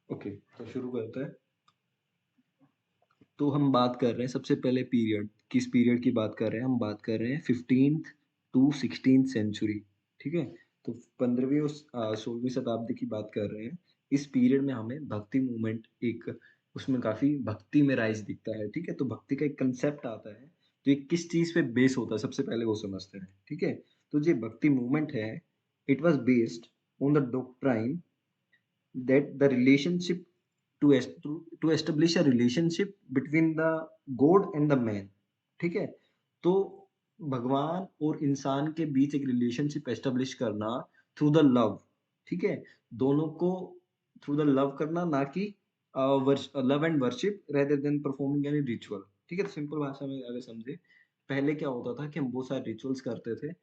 Okay, तो शुरू करते हैं। तो हम बात कर रहे हैं सबसे पहले पीरियड, किस पीरियड की बात कर रहे हैं? हम बात कर रहे हैं 15th टू 16th सेंचुरी, ठीक है? तो 15वीं और 16वीं शताब्दी की बात कर रहे हैं। इस पीरियड में हमें भक्ति मूवमेंट एक उसमें काफ़ी भक्ति में राइज़ दिखता है, ठीक है? तो भक्ति का एक कांसेप्ट आता है, तो ये किस चीज़ पे बेस होता है सबसे पहले वो समझते हैं, ठीक है? तो जो भक्ति मूवमेंट है, it was based on the doctrine that the relationship to establish a relationship between the God and the man, ठीक है? तो भगवान और इंसान के बीच एक रिलेशनशिप एस्टेब्लिश करना थ्रू द लव, ठीक है? दोनों को थ्रू द लव करना, ना कि love and worship rather than performing any ritual, ठीक है? तो सिंपल भाषा में अगर समझे, पहले क्या होता था कि हम बहुत सारे रिचुअल्स करते थे।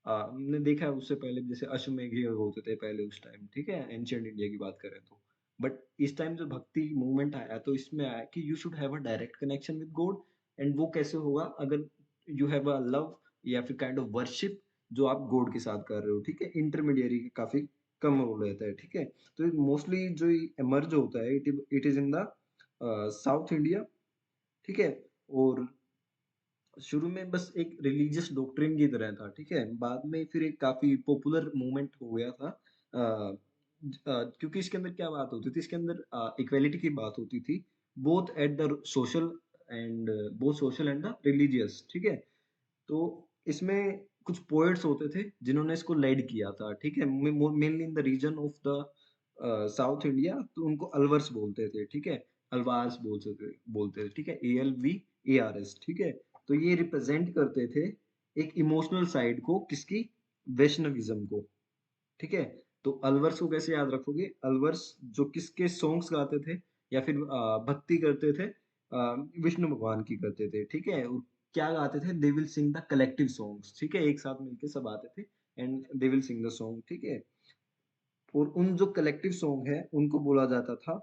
हमने देखा है उससे पहले जैसे अश्वमेध यज्ञ होते थे पहले उस टाइम, ठीक है? एंशिएंट इंडिया की बात करें तो। बट इस टाइम जो भक्ति मूवमेंट आया तो इसमें आया कि you should have a direct connection with God. And वो कैसे होगा अगर यू हैव अ लव या फिर काइंड ऑफ वर्शिप जो आप गॉड के साथ कर रहे हो, ठीक है? इंटरमीडियरी का काफ़ी कम रोल रहता है, ठीक है? तो मोस्टली जो इमर्ज होता है it is in the south India, ठीक है? और शुरू में बस एक रिलीजियस डॉक्ट्रिन की तरह था, ठीक है? बाद में फिर एक काफ़ी पॉपुलर मूवमेंट हो गया था। क्योंकि इसके अंदर क्या बात होती थी, इसके अंदर इक्वालिटी की बात होती थी, both at the social and both social and the religious, ठीक है? तो इसमें कुछ पोएट्स होते थे जिन्होंने इसको लीड किया था, ठीक है? Mainly in the region of the south India, तो उनको अलवर्स बोलते थे, ठीक है? अलवार्स बोलते थे, ठीक है? ALVARS, ठीक है? तो ये रिप्रेजेंट करते थे एक इमोशनल साइड को, किसकी? वैष्णविज्म को, ठीक है? तो अलवर्स को कैसे याद रखोगे? अलवर्स जो किसके सॉन्ग्स गाते थे या फिर भक्ति करते थे, विष्णु भगवान की करते थे, ठीक है? और क्या गाते थे? They will sing the collective songs, ठीक है? एक साथ मिलके सब आते थे and they will sing the song, ठीक है? और उन जो कलेक्टिव सॉन्ग है उनको बोला जाता था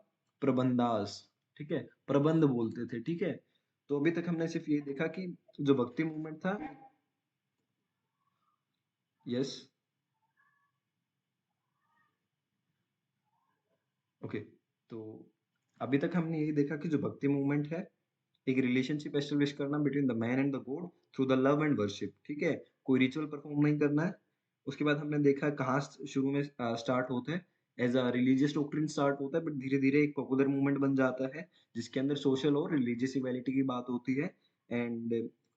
प्रबंधास, ठीक है? प्रबंध बोलते थे, ठीक है? तो अभी तक हमने सिर्फ ये देखा कि जो भक्ति मूवमेंट था। यस। ओके। तो अभी तक हमने यही देखा कि जो भक्ति मूवमेंट है एक रिलेशनशिप एस्टेब्लिश करना between the man and the God through the love and worship, ठीक है? कोई रिचुअल परफॉर्म नहीं करना है। उसके बाद हमने देखा कहाँ शुरू में स्टार्ट होते हैं, as a religious doctrine start होता है, बट धीरे धीरे एक पॉपुलर मूवमेंट बन जाता है जिसके अंदर सोशल और रिलीजियस इक्वालिटी की बात होती है। एंड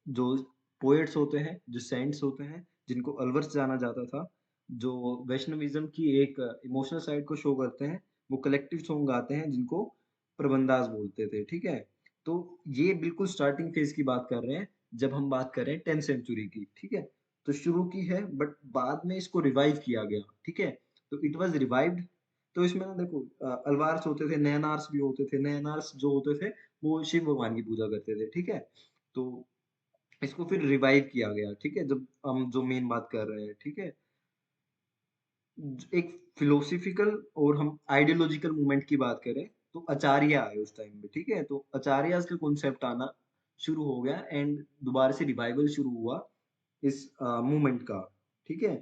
जो पोएट्स होते हैं, जो सेंट्स होते हैं, जिनको अलवर्स जाना जाता था, जो वैष्णविज्म की एक इमोशनल साइड को शो करते हैं, वो कलेक्टिव सॉन्ग गाते हैं जिनको प्रबंधास बोलते थे, ठीक है? तो ये बिल्कुल स्टार्टिंग फेज की बात कर रहे हैं, जब हम बात कर रहे हैं 10th सेंचुरी की, ठीक है? तो शुरू की है बट बाद में इसको रिवाइव किया गया, ठीक है? तो इट वाज रिवाइव्ड। तो इसमें ना देखो अलवार्स होते थे, नयनार्स भी होते थे। नयनार्स जो होते थे वो शिव भगवान की पूजा करते थे, ठीक है? तो इसको फिर रिवाइव किया गया, ठीक है? जब हम जो मेन बात कर रहे हैं, ठीक है? एक फिलोसॉफिकल और हम आइडियोलॉजिकल मूवमेंट की बात करें तो आचार्य आए उस टाइम पे, ठीक है? तो आचार्यस का कॉन्सेप्ट आना शुरू हो गया एंड दोबारा से रिवाइवल शुरू हुआ इस मूवमेंट का, ठीक है?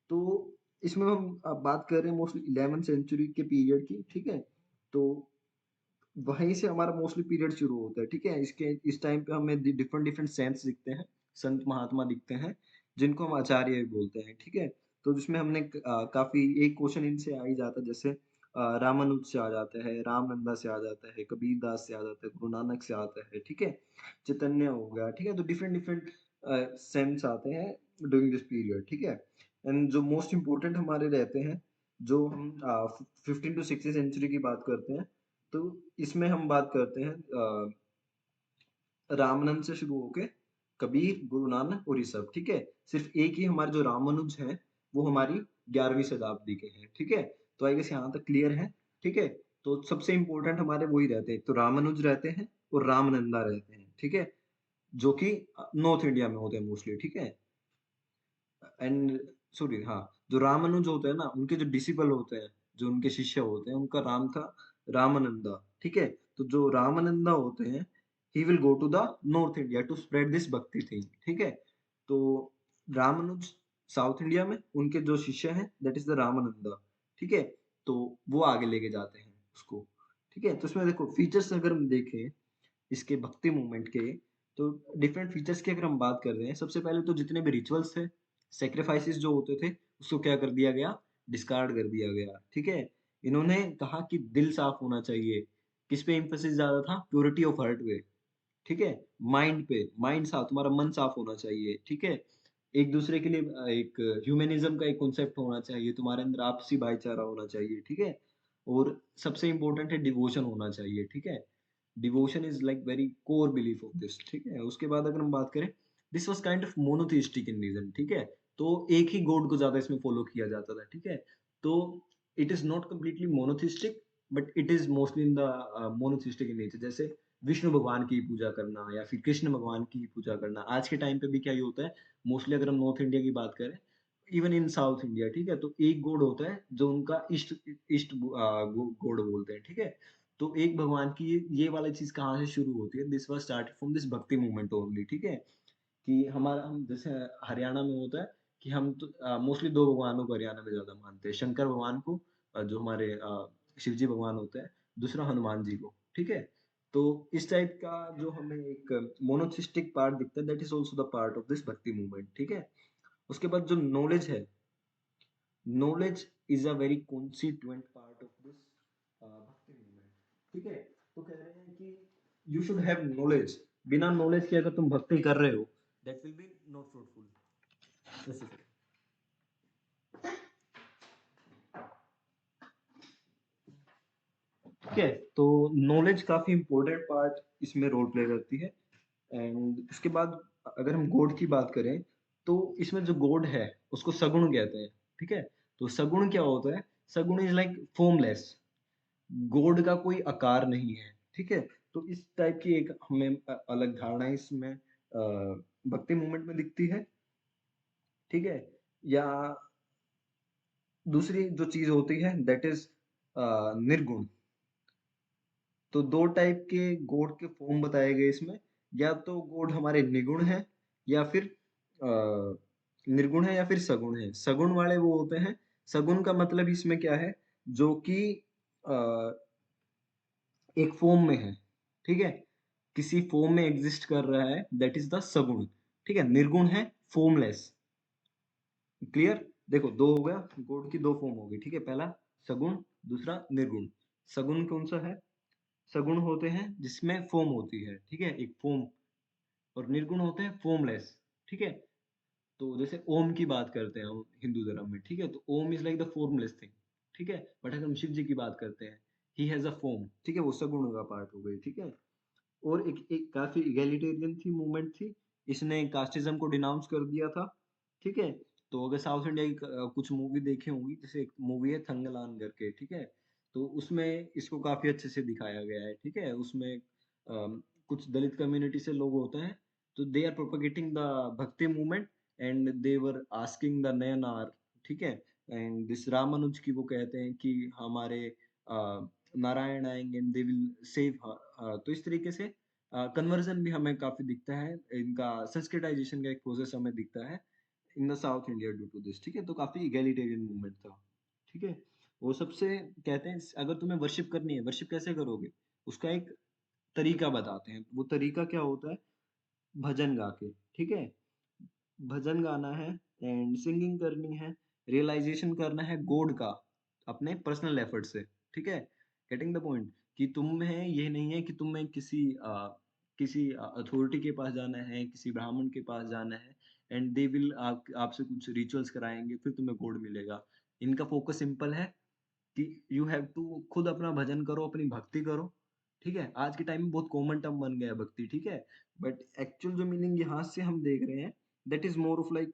तो इसमें हम बात कर रहे हैं मोस्टली 11th सेंचुरी के पीरियड की, ठीक है? तो वहीं से हमारा मोस्टली पीरियड शुरू होता है, ठीक है? इसके इस टाइम पे हमें डिफरेंट डिफरेंट सेंट्स दिखते हैं, संत महात्मा दिखते हैं, जिनको हम आचार्य भी बोलते हैं, ठीक है? तो जिसमें हमने काफ़ी एक क्वेश्चन इनसे आ ही जाता है, जैसे रामानुज से आ जाता है, रामनंदा से आ जाता है, कबीरदास से आ जाता है, गुरु नानक से आता है, ठीक है? चैतन्य हो गया, ठीक है? तो डिफरेंट डिफरेंट सेंट्स आते हैं ड्यूरिंग दिस पीरियड, ठीक है? एंड जो मोस्ट इम्पोर्टेंट हमारे रहते हैं, जो हम 15 टू 16 सेंचुरी की बात करते हैं, तो इसमें हम बात करते हैं रामानंद से शुरू होके कबीर, गुरु नानक और ये सब, ठीक है? सिर्फ एक ही हमारे जो रामानुज हैं, वो हमारी 11वीं शताब्दी के हैं, ठीक है? तो आई गेस यहाँ तक क्लियर है, ठीक है? तो सबसे इम्पोर्टेंट हमारे वही रहते हैं, तो रामानुज रहते हैं और रामनंदा रहते हैं, ठीक है? जो कि नॉर्थ इंडिया में होते हैं मोस्टली, ठीक है? एंड सॉरी, हाँ, जो रामानुज होते हैं ना, उनके जो डिसिपल होते हैं, जो उनके शिष्य होते हैं, उनका नाम था रामानंदा, ठीक है? तो जो रामानंदा होते हैं, he will go to the north India to spread this bhakti thing, ठीक है? तो रामानुज साउथ इंडिया में, उनके जो शिष्य हैं दैट इज द रामानंदा, ठीक है? तो वो आगे लेके जाते हैं उसको, ठीक है? तो इसमें देखो फीचर्स अगर हम देखें इसके भक्ति मूवमेंट के, तो डिफरेंट फीचर्स की अगर हम बात कर रहे हैं, सबसे पहले तो जितने भी रिचुअल्स थे, सैक्रिफाइसेस जो होते थे, उसको क्या कर दिया गया? डिस्कार्ड कर दिया गया, ठीक है? इन्होंने कहा कि दिल साफ होना चाहिए। किस पे एम्फेसिस ज़्यादा था? प्योरिटी ऑफ हार्ट पे, ठीक है? माइंड पे, माइंड साफ, तुम्हारा मन साफ होना चाहिए, ठीक है? एक दूसरे के लिए एक ह्यूमैनिज़्म का एक कॉन्सेप्ट होना चाहिए, तुम्हारे अंदर आपसी भाईचारा होना चाहिए, ठीक है? और सबसे इम्पोर्टेंट है डिवोशन होना चाहिए, ठीक है? Devotion is like very core belief of this, ठीक है? उसके बाद अगर हम बात करें, this was kind of monotheistic in reason, ठीक है? तो एक ही गॉड को ज़्यादा इसमें फ़ॉलो किया जाता था, ठीक है? तो it is not completely monotheistic, but it is mostly in the monotheistic in nature. जैसे विष्णु भगवान की पूजा करना या फिर कृष्ण भगवान की पूजा करना। आज के टाइम पे भी क्या ये होता है, मोस्टली अगर हम नॉर्थ इंडिया की बात करें, इवन इन साउथ इंडिया, ठीक है? तो एक गॉड होता है जो उनका इष्ट इष्ट गॉड बोलते हैं, ठीक है? तो एक भगवान की ये वाली चीज़ कहाँ से शुरू होती है? This was started from this भक्ति मूवमेंट ओनली, ठीक है? कि हमारा हम जैसे हरियाणा में होता है कि हम तो मोस्टली 2 भगवानों को हरियाणा में ज़्यादा मानते हैं। शंकर भगवान को जो हमारे शिव जी भगवान होते हैं, दूसरा हनुमान जी को, ठीक है? तो इस टाइप का जो हमें एक मोनोथिस्टिक पार्ट दिखता है, that is also the part of this भक्ति मूवमेंट, ठीक है? उसके बाद जो नॉलेज है, knowledge is a very constituent part of this भक्ति मूवमेंट, ठीक है? तो कह रहे हैं कि यू शुड हैव नॉलेज। बिना नॉलेज के अगर तुम भक्ति कर रहे हो, that will be not fruitful. जैसे ठीक है, तो नॉलेज काफी इंपॉर्टेंट पार्ट इसमें रोल प्ले करती है। एंड उसके बाद अगर हम गॉड की बात करें, तो इसमें जो गॉड है उसको सगुण कहते हैं, ठीक है? तो सगुण क्या होता है? सगुण इज लाइक फॉर्मलेस, गॉड का कोई आकार नहीं है, ठीक है? तो इस टाइप की एक हमें अलग धारणा इसमें भक्ति मूवमेंट में दिखती है, ठीक है? या दूसरी जो चीज होती है दैट इज निर्गुण। तो 2 टाइप के गॉड के फॉर्म बताए गए इसमें, या तो गॉड हमारे निगुण हैं या फिर निर्गुण है या फिर सगुण है। सगुण वाले वो होते हैं, सगुण का मतलब इसमें क्या है? जो कि अ, एक फॉर्म में है, ठीक है? किसी फॉर्म में एग्जिस्ट कर रहा है, दैट इज द सगुण, ठीक है? निर्गुण है फॉर्मलेस। क्लियर? देखो 2 हो गया, गॉड की 2 फॉर्म हो गई, ठीक है? पहला सगुण, दूसरा निर्गुण। सगुण कौन सा है? सगुण होते हैं जिसमें फॉर्म होती है, ठीक है? एक फॉर्म। और निर्गुण होते हैं फॉर्मलेस, ठीक है? तो जैसे ओम की बात करते हैं हम हिंदू धर्म में, ठीक है? तो Om is like the formless thing, ठीक है? बट अगर हम शिव जी की बात करते हैं, ही हैज अ फॉर्म, ठीक है? वो सगुण का पार्ट हो गई, ठीक है? और एक एक काफी इगैलिटेरियन थी मूवमेंट थी, इसने कास्टिज्म को डिनाउंस कर दिया था, ठीक है? तो अगर साउथ इंडिया की कुछ मूवी देखी होंगी, जैसे एक मूवी है थंगलान करके, ठीक है? तो उसमें इसको काफी अच्छे से दिखाया गया है, ठीक है? उसमें कुछ दलित कम्युनिटी से लोग होते हैं, तो they are propagating the bhakti movement and they were asking the Nayanar, ठीक है? एंड दिस रामानुज की वो कहते हैं कि हमारे नारायण आएंगे एंड दे विल सेव, तो इस तरीके से कन्वर्जन भी हमें काफी दिखता है, इनका संस्कृताइजेशन का एक प्रोसेस हमें दिखता है in the south India due to this, ठीक है? तो काफी इगैलिटेरियन मूवमेंट था, ठीक है? वो सबसे कहते हैं अगर तुम्हें वर्शिप करनी है, वर्शिप कैसे करोगे? उसका एक तरीका बताते हैं, वो तरीका क्या होता है? भजन गा के, ठीक है? भजन गाना है एंड सिंगिंग करनी है, रियलाइजेशन करना है गॉड का अपने पर्सनल एफर्ट से, ठीक है? गेटिंग द पॉइंट कि तुम्हें ये नहीं है कि तुम्हें किसी अथॉरिटी के पास जाना है, किसी ब्राह्मण के पास जाना है एंड दे विल आपसे कुछ रिचुअल्स कराएंगे फिर तुम्हें गॉड मिलेगा। इनका फोकस सिंपल है कि यू हैव टू खुद अपना भजन करो, अपनी भक्ति करो, ठीक है? आज के टाइम में बहुत कॉमन टर्म बन गया है भक्ति, ठीक है? बट एक्चुअल जो मीनिंग यहाँ से हम देख रहे हैं, that is more of like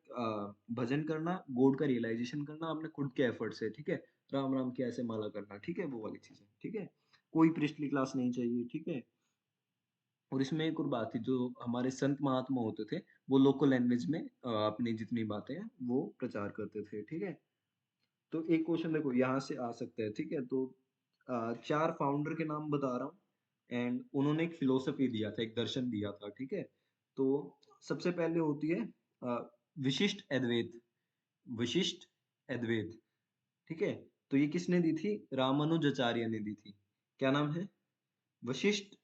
bhajan करना, गॉड का रियलाइजेशन करना अपने खुद के एफर्ट से, ठीक है? राम राम की ऐसे माला करना, ठीक है? वो वाली चीजें, ठीक है? कोई प्रीस्टली क्लास नहीं चाहिए, ठीक है? और इसमें एक और बात थी, जो हमारे संत महात्मा होते थे, वो लोकल लैंग्वेज में अपनी जितनी बातें हैं वो प्रचार करते थे, ठीक है? तो एक क्वेश्चन देखो यहाँ से आ सकता है, ठीक है? तो 4 फाउंडर के नाम बता रहा हूँ एंड उन्होंने एक फिलोसफी दिया था, एक दर्शन दिया था, ठीक है? तो सबसे पहले होती है अ, विशिष्ट अद्वैत, विशिष्ट अद्वैत, ठीक है? तो ये किसने दी थी? रामानुजाचार्य ने दी थी। क्या नाम है? वशिष्ठ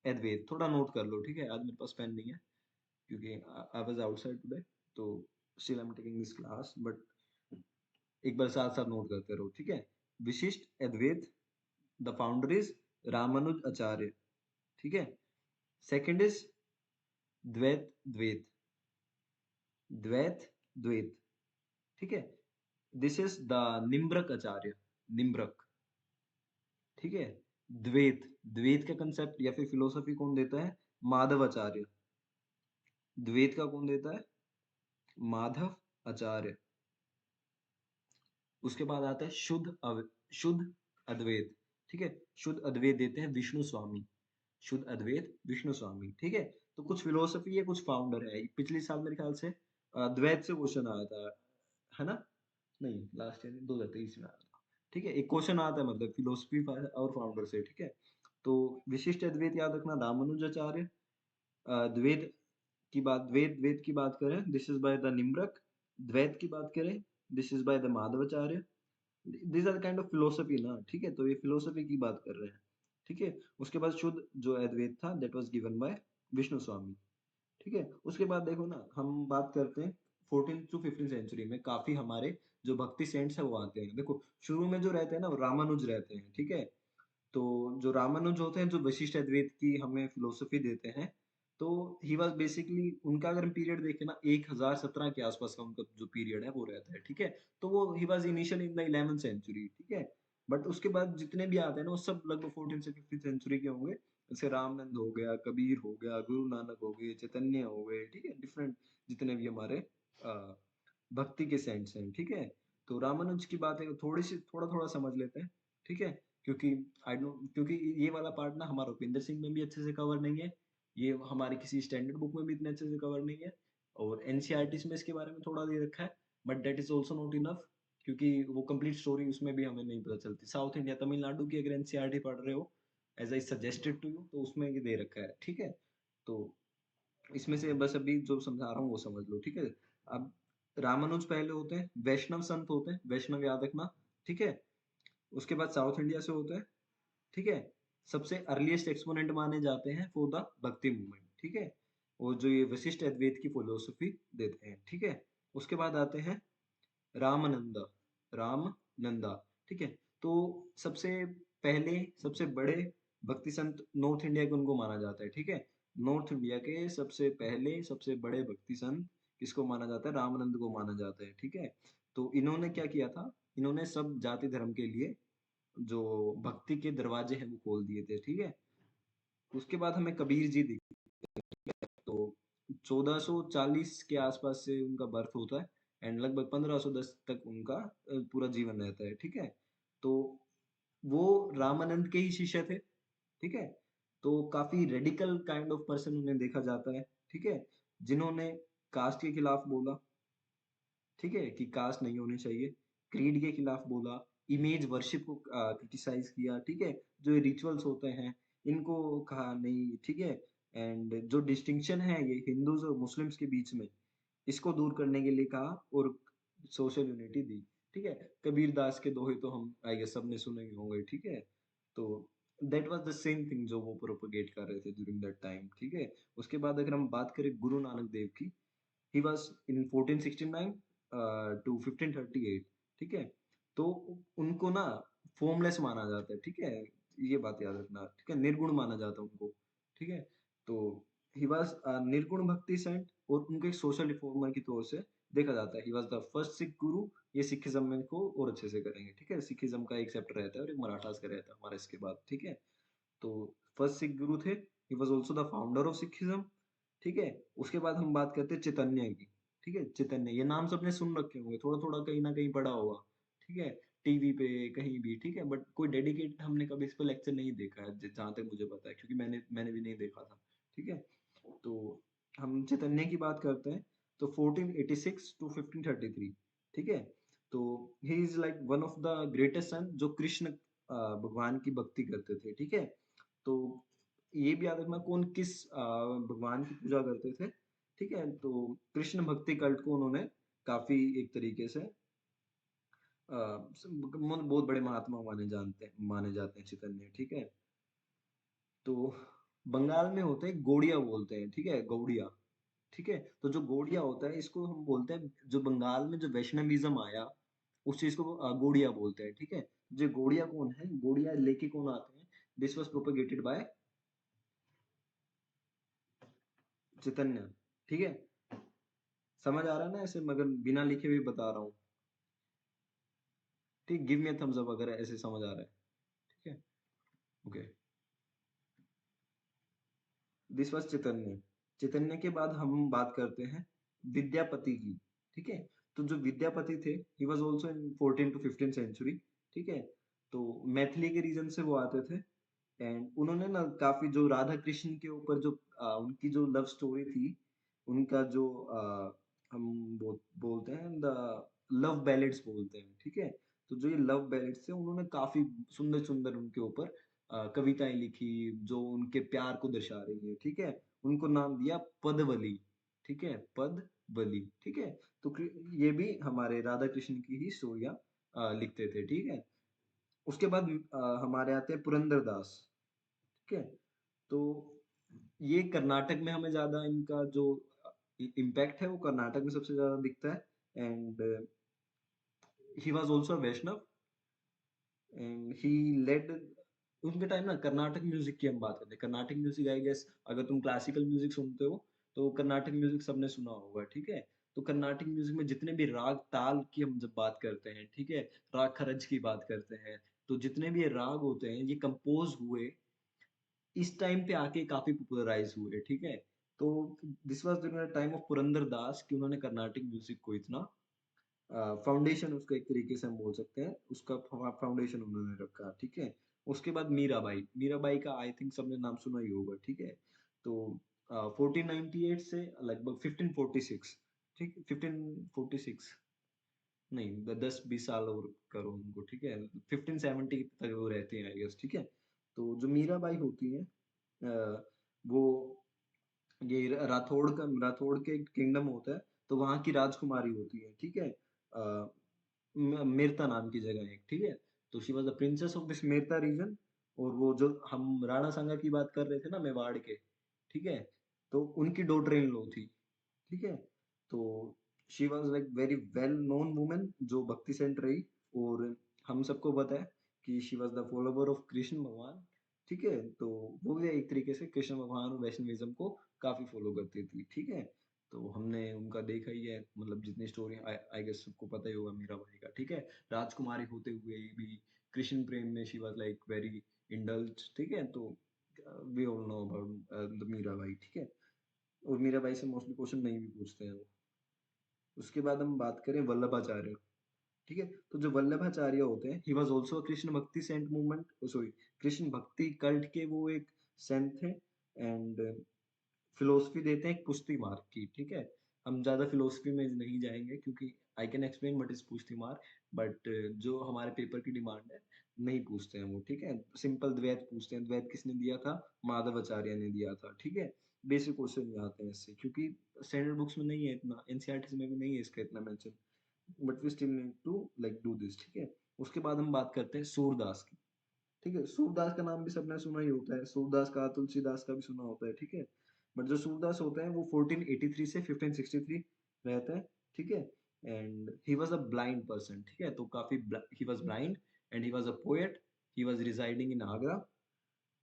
अद्वैत। थोड़ा नोट कर लो, ठीक है? आज मेरे पास पेन नहीं है क्योंकि आई वाज आउटसाइड टुडे, तो still I am taking this class, but एक बार साथ साथ नोट करते रहो, ठीक है? विशिष्ट अद्वैत, द फाउंडर इज रामानुज आचार्य, ठीक है? सेकंड इज द्वैत द्वैत, द्वैत द्वैत, ठीक है? दिस इज द निम्रक आचार्य, निम्रक, ठीक है? द्वैत, द्वैत का कंसेप्ट या फिर फिलोसफी कौन देता है? माधवाचार्य। द्वैत का कौन देता है? माधव आचार्य। उसके बाद आता है शुद्ध अद्वैत, ठीक है? शुद्ध अद्वैत देते हैं विष्णु स्वामी, शुद्ध अद्वैत विष्णु स्वामी, ठीक है? तो कुछ फिलोसफी है, कुछ फाउंडर है। पिछले साल मेरे ख्याल से द्वैत से क्वेश्चन आया था, है ना? नहीं, लास्ट ईयर 2023 में आया था, ठीक है? एक क्वेश्चन आता है मतलब फिलोसफी और फाउंडर से, ठीक है? तो विशिष्ट अद्वैत याद रखना, रामानुजाचार्य। द्वैत की बात, द्वैत की बात करें, this is by the Nimbarka. द्वैत की बात करें, this is by the Madhvacharya. This are kind of philosophy ना, ठीक है? तो ये फिलोसफी की बात कर रहे हैं, ठीक है? उसके बाद शुद्ध जो अद्वैत था, that was given by Vishnu Swami, ठीक है? उसके बाद देखो ना, हम बात करते हैं 14 टू 15 सेंचुरी में काफी हमारे जो भक्ति सेंट्स है वो आते हैं। देखो शुरू में जो रहते हैं ना, वो रामानुज रहते हैं, ठीक है? तो जो रामानुज होते हैं, जो वशिष्ठ अद्वैत की हमें फिलोसफी देते हैं, तो ही वाज बेसिकली, उनका अगर हम पीरियड देखें ना, 1017 के आसपास का उनका जो पीरियड है वो रहता है, ठीक है? तो वो he was initial in the 11th century, ठीक है? बट उसके बाद जितने भी आते हैं ना, वो सब लगभग 14 से 15 सेंचुरी के होंगे। जैसे रामनंद हो गया, कबीर हो गया, गुरु नानक हो गए, चैतन्य हो गए, ठीक है? डिफरेंट जितने भी हमारे अ, भक्ति के सेंट्स हैं, ठीक है? तो रामानुज की बात है, थोड़ी सी थोड़ा थोड़ा समझ लेते हैं, ठीक है? क्योंकि आई डोंट, क्योंकि ये वाला पार्ट ना हमारा उपेंद्र सिंह में भी अच्छे से कवर नहीं है, ये हमारे किसी स्टैंडर्ड बुक में भी इतने अच्छे से कवर नहीं है, और एनसीईआरटी में इसके बारे में थोड़ा दे रखा है, but that is also not enough, क्योंकि वो कंप्लीट स्टोरी उसमें भी हमें नहीं पता चलती। साउथ इंडिया, तमिलनाडु की अगर एनसीईआरटी पढ़ रहे हो, as I suggested to you, तो उसमें ये दे रखा है, ठीक है? तो इसमें से बस अभी जो समझा रहा हूँ वो समझ लो, ठीक है? अब रामानुज पहले होते हैं, वैष्णव संत होते हैं, वैष्णव याद रखना, ठीक है? उसके बाद साउथ इंडिया से होते हैं, ठीक है? सबसे अर्लीस्ट एक्सपोनेंट माने जाते हैं फॉर द भक्ति मूवमेंट, ठीक है? और जो ये वशिष्ठ अद्वैत की फिलोसफी देते हैं, ठीक है? उसके बाद आते हैं रामानंदा, रामनंदा, ठीक है? तो सबसे पहले, सबसे बड़े भक्ति संत नॉर्थ इंडिया के उनको माना जाता है, ठीक है? नॉर्थ इंडिया के सबसे पहले, सबसे बड़े भक्ति संत किसको माना जाता है? रामानंद को माना जाता है, ठीक है? तो इन्होंने क्या किया था? इन्होंने सब जाति धर्म के लिए जो भक्ति के दरवाजे हैं वो खोल दिए थे, ठीक है? उसके बाद हमें कबीर जी दिखे, तो 1440 के आसपास से उनका बर्थ होता है, एंड लगभग 1510 तक उनका पूरा जीवन रहता है, ठीक है? तो वो रामानंद के ही शिष्य थे, ठीक है? तो काफी रेडिकल काइंड ऑफ पर्सन उन्हें देखा जाता है, ठीक है? जिन्होंने कास्ट के खिलाफ बोला, ठीक है, कि कास्ट नहीं होनी चाहिए, क्रीड के खिलाफ बोला, इमेज वर्शिप को क्रिटिसाइज किया, ठीक है? जो ये रिचुअल्स होते हैं इनको कहा नहीं, ठीक है? एंड जो डिस्टिंक्शन है ये हिंदूज और मुस्लिम्स के बीच में, इसको दूर करने के लिए कहा, और सोशल यूनिटी दी, ठीक है? कबीर दास के दोहे तो हम आई गेस सबने सुने ही होंगे, ठीक है? तो that was the same thing जो वो प्रोपेगेट कर रहे थे ड्यूरिंग दैट टाइम, ठीक है? उसके बाद अगर हम बात करें गुरु नानक देव की, he was in 1469 to 1538, ठीक है? तो उनको ना फॉर्मलेस माना जाता है, ठीक है? ये बात याद रखना, ठीक है? निर्गुण माना जाता है उनको, ठीक है? तो ही वाज निर्गुण भक्ति सेंट, और उनको एक सोशल रिफॉर्मर की तौर से देखा जाता है। He was the first Sikh गुरु। ये सिखिज्म में को और अच्छे से करेंगे, ठीक है? सिखिज्म का एक चैप्टर रहता है और एक मराठास का रहता है हमारा इसके बाद, ठीक है? तो फर्स्ट सिख गुरु थे, he was also the founder of Sikhism, ठीक है? उसके बाद हम बात करते हैं चैतन्य की, ठीक है? चैतन्य, ये नाम सबने सुन रखे होंगे, थोड़ा थोड़ा कहीं ना कहीं पढ़ा होगा, ठीक है? टीवी पे कहीं भी, ठीक है? बट कोई डेडिकेट हमने कभी इस पर लेक्चर नहीं देखा है, जहां तक मुझे पता है, क्योंकि मैंने भी नहीं देखा था, ठीक है? तो हम चैतन्य की बात करते हैं, तो 1486 टू 1533, ठीक है? तो he is like one of the greatest son जो कृष्ण भगवान की भक्ति करते थे, ठीक है? तो ये भी याद रखना कौन किस भगवान की पूजा करते थे, ठीक है? तो कृष्ण भक्ति कल्ट को उन्होंने काफी एक तरीके से बहुत बड़े महात्मा माने जाते हैं चैतन्य, ठीक है। तो बंगाल में होते हैं गौड़िया बोलते हैं, ठीक है, गौड़िया, ठीक है। तो जो गौड़िया होता है इसको हम बोलते हैं, जो बंगाल में जो वैष्णविज्म आया उस चीज को गौड़िया बोलते हैं, ठीक है। जो गौड़िया कौन है, गौड़िया लेके कौन आते हैं, दिस वॉज प्रोपेगेटेड बाय चैतन्य, ठीक है। समझ आ रहा है ना ऐसे, मगर बिना लिखे भी बता रहा हूँ, ठीक। गिव मी थम्स अप अगर ऐसे समझ आ रहा है, ठीक है। ओके, दिस वाज चैतन्य। चैतन्य के बाद हम बात करते हैं विद्यापति की, ठीक है। तो जो विद्यापति थे, he was also in 14 to 15 century, ठीक है। तो मैथिली के रीजन से वो आते थे, एंड उन्होंने ना काफी जो राधा कृष्ण के ऊपर जो उनकी जो लव स्टोरी थी, उनका जो हम बोलते हैं द लव बैलेड्स बोलते हैं, ठीक है। तो जो ये लव बैलेड्स थे, उन्होंने काफी सुंदर सुंदर उनके ऊपर कविताएं लिखी जो उनके प्यार को दर्शा रही है, ठीक है। उनको नाम दिया पदवली, ठीक है, पदवली, ठीक है। तो ये भी हमारे राधा कृष्ण की ही स्टोरियां लिखते थे, ठीक है। उसके बाद हमारे आते हैं पुरंदर दास, ठीक है। तो ये कर्नाटक में हमें ज्यादा इनका जो इम्पैक्ट है वो कर्नाटक में सबसे ज्यादा दिखता है, and he was also Vaishnav, and he led. उनके टाइम ना कर्नाटक म्यूजिक की हम बात करते हैं, कर्नाटक म्यूजिक आई गेस अगर तुम क्लासिकल म्यूजिक सुनते हो तो कर्नाटक म्यूजिक सबने सुना होगा, ठीक है। तो कर्नाटक म्यूजिक में जितने भी राग ताल की हम जब बात करते हैं, ठीक है, राग खरज की बात करते हैं, तो जितने भी ये राग होते हैं ये कंपोज हुए इस टाइम पे आके काफी पॉपुलराइज हुए, ठीक है। तो this was during the time of Purandar Das कि उन्होंने कर्नाटिक म्यूजिक को इतना फाउंडेशन, उसका एक तरीके से हम बोल सकते हैं, उसका फाउंडेशन उन्होंने रखा, ठीक है। उसके बाद मीराबाई, मीराबाई का आई थिंक सबने नाम सुना ही होगा, ठीक है। तो 1498 से लगभग 1546, ठीक, 1546 नहीं, 10-20 साल और करो उनको, ठीक है, 1570 तक वो रहते हैं आई गेस, ठीक है। तो जो मीराबाई होती है वो ये राठौड़ के किंगडम होता है, तो वहां की राजकुमारी होती है, ठीक है। मेरता नाम की जगह है एक, ठीक है। तो she was the princess of this Merta region. और वो जो हम राणा सांगा की बात कर रहे थे ना मेवाड़ के, ठीक है, तो उनकी डॉटर इन लॉ थी, ठीक है। तो she was like very well known women जो भक्ति सेंट रही। और हम सबको पता है कि she was the follower of Krishna भगवान, ठीक है। तो वो भी एक तरीके से कृष्ण भगवान और वैष्णविज्म को काफी फॉलो करती थी, ठीक है। तो हमने उनका देखा ही है, मतलब जितनी स्टोरी आई गेस सबको पता ही होगा मीरा बाई का, ठीक है। राजकुमारी होते हुए भी कृष्ण प्रेम में she was like very indulge, ठीक है। तो we all know about the Meera Bai, ठीक है। और मीरा बाई से मोस्टली क्वेश्चन नहीं भी पूछते हैं वो। उसके बाद हम बात करें वल्लभाचार्य, ठीक है। तो जो वल्लभाचार्य होते हैं, ही वाज आल्सो कृष्ण भक्ति सेंट मूवमेंट, सॉरी, कृष्ण भक्ति कल्ट के वो एक सेंट थे, एंड फिलोसफी देते हैं एक पुष्टि मार्ग की, ठीक है। हम ज्यादा फिलोसफी में नहीं जाएंगे क्योंकि I can explain what is पुष्टि मार्ग, बट जो हमारे पेपर की डिमांड है नहीं पूछते हैं वो, ठीक है। सिंपल द्वैत पूछते हैं, द्वैत किसने दिया था, माधवाचार्य ने दिया था, ठीक है। बेसिक क्वेश्चन नहीं आते हैं इससे, क्योंकि स्टैंडर्ड बुक्स में नहीं है इतना, एनसीईआरटी में भी नहीं है इसका इतना mention, but we still need to like do this, ठीक है। उसके बाद हम बात करते हैं सूरदास की, ठीक है। सूरदास का नाम भी सबने सुना ही होता है, सूरदास का, तुलसीदास का भी सुना होता है, ठीक है। बट जो सूरदास होते हैं वो 1483 से 1563 रहते हैं, ठीक है। And he was a blind person, ठीक है। तो काफी he was blind, and he was a poet, he was residing in Agra,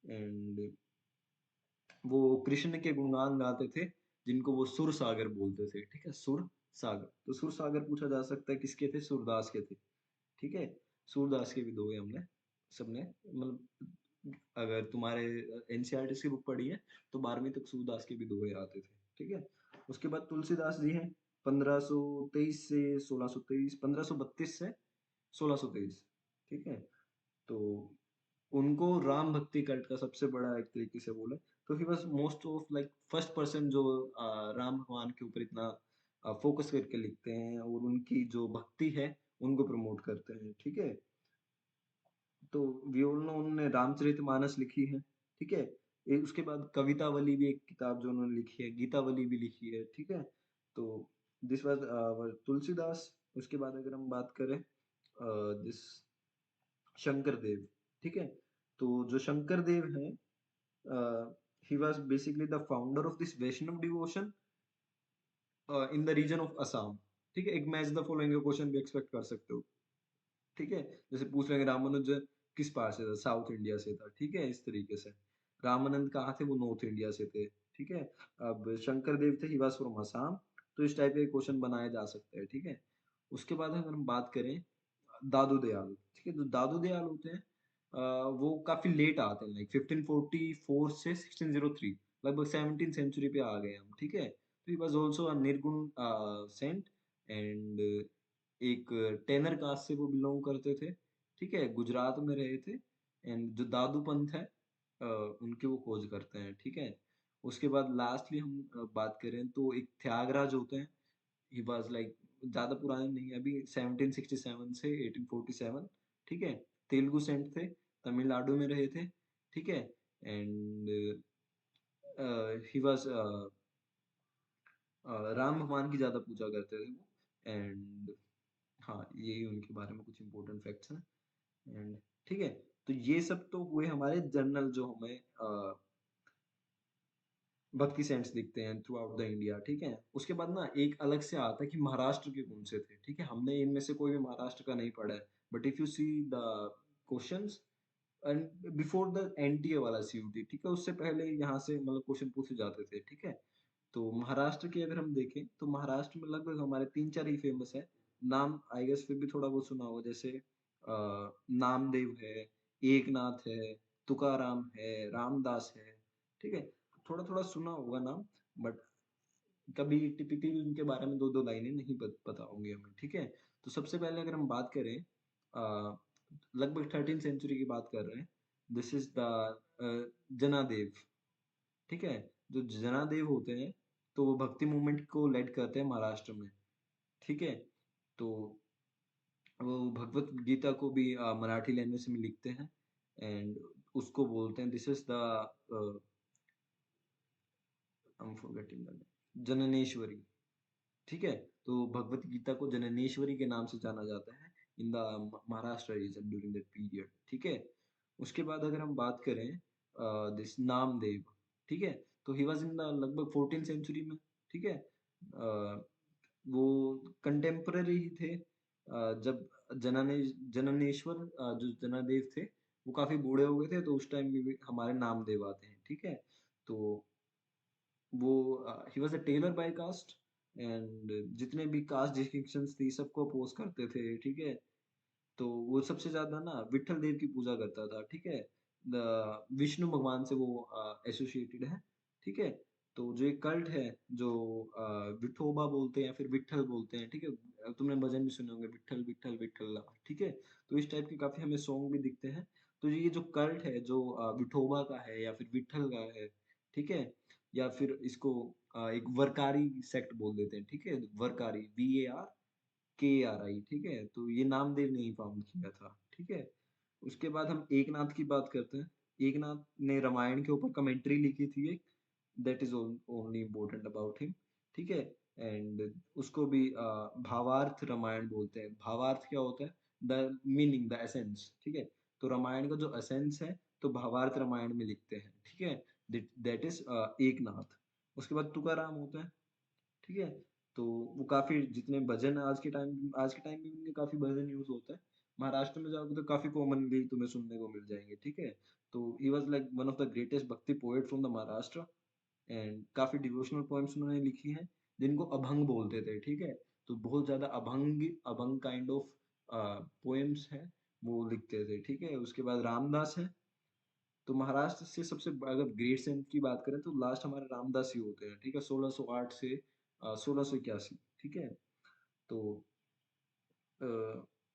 and वो कृष्ण के गुणगान गाते थे जिनको वो सुर सागर बोलते थे, ठीक है, सुर सागर। तो सुर सागर पूछा जा सकता है किसके थे, सूरदास के थे, ठीक है। सूरदास के भी दो है हमने सबने, मतलब अगर तुम्हारे एनसीईआरटी की बुक पढ़ी है तो 12वीं तक सूरदास के भी दोहे आते थे, ठीक है। उसके बाद तुलसीदास जी हैं, 1523 से 1623, 1532 से 1623, ठीक है। तो उनको राम भक्ति कल्ट का सबसे बड़ा एक तरीके से बोले तो he was most of like first person जो राम भगवान के ऊपर इतना फोकस करके लिखते हैं और उनकी जो भक्ति है उनको प्रमोट करते हैं, ठीक है। तो वी ऑल नो उन्होंने रामचरितमानस लिखी है, ठीक है। उसके बाद कवितावली भी एक किताब जो उन्होंने लिखी है, गीतावली भी लिखी है, ठीक है। तो दिस वाज तुलसीदास। उसके बाद अगर हम बात करें दिस शंकर देव, ठीक है? तो जो शंकर देव हैं, he was basically the founder of this Vaishnav devotion in the region of Assam, ठीक है? एक मैच द फॉलोइंग का क्वेश्चन भी एक्सपेक्ट कर सकते हो, ठीक है? जैसे पूछ लेंगे रामानुजन किस पार से था? साउथ इंडिया से था, ठीक है? इस तरीके से। रामानंद कहाँ थे? वो नॉर्थ इंडिया से थे, ठीक है? अब शंकर देव थे, ही वाज फ्रॉम असम, तो इस टाइप के क्वेश्चन बनाए जा सकते हैं, ठीक है? उसके बाद अगर हम बात करें दादू दयाल, ठीक है? जो दादू दयाल होते हैं, वो काफी लेट आते हैं, लाइक 1544 से 1603, लगभग 17th सेंचुरी पे आ गए हम, ठीक है? तो ही वाज आल्सो अ निर्गुण सेंट, एंड एक टेनर कास्ट से वो बिलोंग करते थे, ठीक है? गुजरात में रहे थे, एंड जो दादू पंथ है, उनकी वो खोज करते हैं, ठीक है? उसके बाद लास्टली हम बात करें तो एक त्यागराज होते हैं, ही वाज लाइक ज्यादा पुराने नहीं, अभी 1767 से 1847, ठीक है? तेलुगु सेंट थे, तमिलनाडु में रहे थे, ठीक है? एंड ही वाज राम भगवान की ज्यादा पूजा करते थे वो, एंड हाँ, यही उनके बारे में कुछ इंपॉर्टेंट फैक्ट्स हैं, एंड ठीक है? तो ये सब तो हुए हमारे जनरल, जो हमें भक्ति सेंट्स दिखते हैं थ्रू आउट द इंडिया, ठीक है? उसके बाद ना एक अलग से आता है कि महाराष्ट्र के कौन से थे, ठीक है? हमने इनमें से कोई भी महाराष्ट्र का नहीं पढ़ा है, but if you see the questions and before the NTA वाला सीयूटी, ठीक है? उससे पहले यहाँ से मतलब क्वेश्चन पूछे जाते थे, ठीक है? तो महाराष्ट्र की अगर हम देखें तो महाराष्ट्र में लगभग हमारे तीन चार ही फेमस है नाम, आई गेस फिर भी थोड़ा बहुत सुना होगा, जैसे नामदेव है, एकनाथ है, तुकाराम है, रामदास है, ठीक है? थोड़ा थोड़ा सुना होगा नाम, बट कभी टिपिकली उनके बारे में दो दो लाइनें नहीं पता होंगी हमें, ठीक है? तो सबसे पहले अगर हम बात करें, लगभग 13th सेंचुरी की बात कर रहे हैं, दिस इज द जनादेव, ठीक है? जो जनादेव होते हैं, तो वो भक्ति मूवमेंट को लेड करते हैं महाराष्ट्र में, ठीक है? तो वो भगवत गीता को भी मराठी लैंग्वेज में लिखते हैं, एंड उसको बोलते हैं, this is the I am forgetting the name, Jnaneshwari, ठीक है? तो भगवत गीता को जननेश्वरी के नाम से जाना जाता है in the Maharashtra reason during that period, ठीक है? उसके बाद अगर हम बात करें दिस नामदेव, ठीक है? तो ही वाज इन द लगभग 14th सेंचुरी में, ठीक है? वो कंटेम्पररी ही थे, जब जननेश्वर जो जनादेव थे, वो काफी बूढ़े हो गए थे, तो उस टाइम में भी हमारे नामदेव आते हैं, ठीक है? तो वो he was a tailor by caste, and जितने भी कास्ट डिस्टिंक्शंस थी सबको अपोज करते थे, ठीक है? तो वो सबसे ज्यादा ना विट्ठल देव की पूजा करता था, ठीक है? विष्णु भगवान से वो एसोसिएटेड है, ठीक है? तो जो एक कल्ट है, जो विठोबा बोलते हैं या फिर विट्ठल बोलते हैं, ठीक है? तुमने भजन भी सुने होंगे, विट्ठल विट्ठल विट्ठल, ठीक है? तो इस टाइप के काफी हमें सॉन्ग भी दिखते हैं। तो ये जो कल्ट है, जो विठोबा का है या फिर विट्ठल का है, ठीक है? या फिर इसको एक वरकारी सेक्ट बोल देते हैं, ठीक है? वरकारी, VARKARI, ठीक है? तो ये नामदेव ने ही फाउंड किया था, ठीक है? उसके बाद हम एकनाथ की बात करते हैं। एकनाथ ने रामायण के ऊपर कमेंट्री लिखी थी एक, that is only important about him, ठीक है? एंड उसको भी भावार्थ रामायण बोलते हैं। भावार्थ क्या होता है? द मीनिंग, द एसेंस, ठीक है? तो रामायण का जो एसेंस है, तो भावार्थ रामायण में लिखते हैं, ठीक है? That is Eknath. उसके बाद तुकाराम होता है, ठीक है? तो वो काफ़ी जितने भजन आज के टाइम में उनके काफ़ी भजन यूज़ होता है। महाराष्ट्र में जाओगे तो काफ़ी कॉमनली तुम्हें सुनने को मिल जाएँगे, ठीक है? तो he was like one of the greatest bhakti poet from the Maharashtra, and काफ़ी डिवोशनल पोएम्स उन्होंने लिखी हैं, जिनको अभंग बोलते थे, ठीक है? तो बहुत ज़्यादा abhang abhang kind of poems हैं, वो लिखते थे, ठीक है? उसके बाद रामदास हैं। तो महाराष्ट्र से सबसे अगर ग्रेट सेंट की बात करें तो लास्ट हमारे रामदास ही होते हैं, ठीक है? 1608 से 1681, ठीक है? तो अ,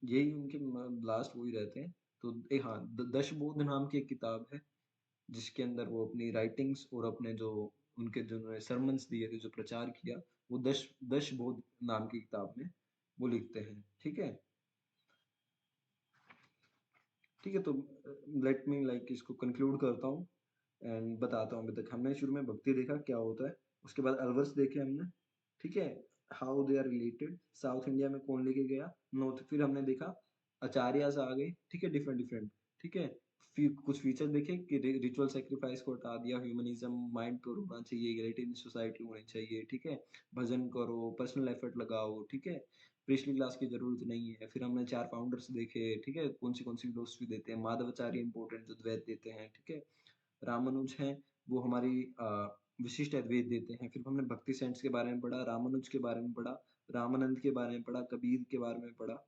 यही उनके लास्ट वही रहते हैं। तो हाँ, दशबोध नाम की एक किताब है, जिसके अंदर वो अपनी राइटिंग्स और अपने जो उनके जो उन्होंने सरमन्स दिए थे, जो प्रचार किया, वो दशबोध नाम की किताब में वो लिखते हैं, ठीक है? ठीक है, तो लेट मी लाइक इसको कंक्लूड करता हूँ एंड बताता हूँ। अभी तक हमने शुरू में भक्ति देखा क्या होता है, उसके बाद अलवर्स देखे हमने, ठीक है? How they are related, south India में कौन लेके गया, नॉर्थ, फिर हमने देखा आचार्यास आ गए, ठीक है, डिफरेंट डिफरेंट, ठीक है। कुछ फीचर देखे कि रिचुअल सेक्रीफाइस को हटा दिया, ह्यूमनिज्म, माइंड प्योर होना चाहिए, इक्वालिटी इन सोसाइटी होनी चाहिए, ठीक है, भजन करो, पर्सनल एफर्ट लगाओ, ठीक है, प्रीस्टली क्लास की जरूरत नहीं है। फिर हमने 4 फाउंडर्स देखे, ठीक है, कौन सी फिलोसफी देते हैं, माधवाचार्य इंपॉर्टेंट जो द्वैत देते हैं, ठीक है, रामानुज हैं, वो हमारी विशिष्ट अद्वैत देते हैं। फिर हमने भक्ति सेंट्स के बारे में पढ़ा, रामानुज के बारे में पढ़ा, रामानंद के बारे में पढ़ा, कबीर के बारे में पढ़ा,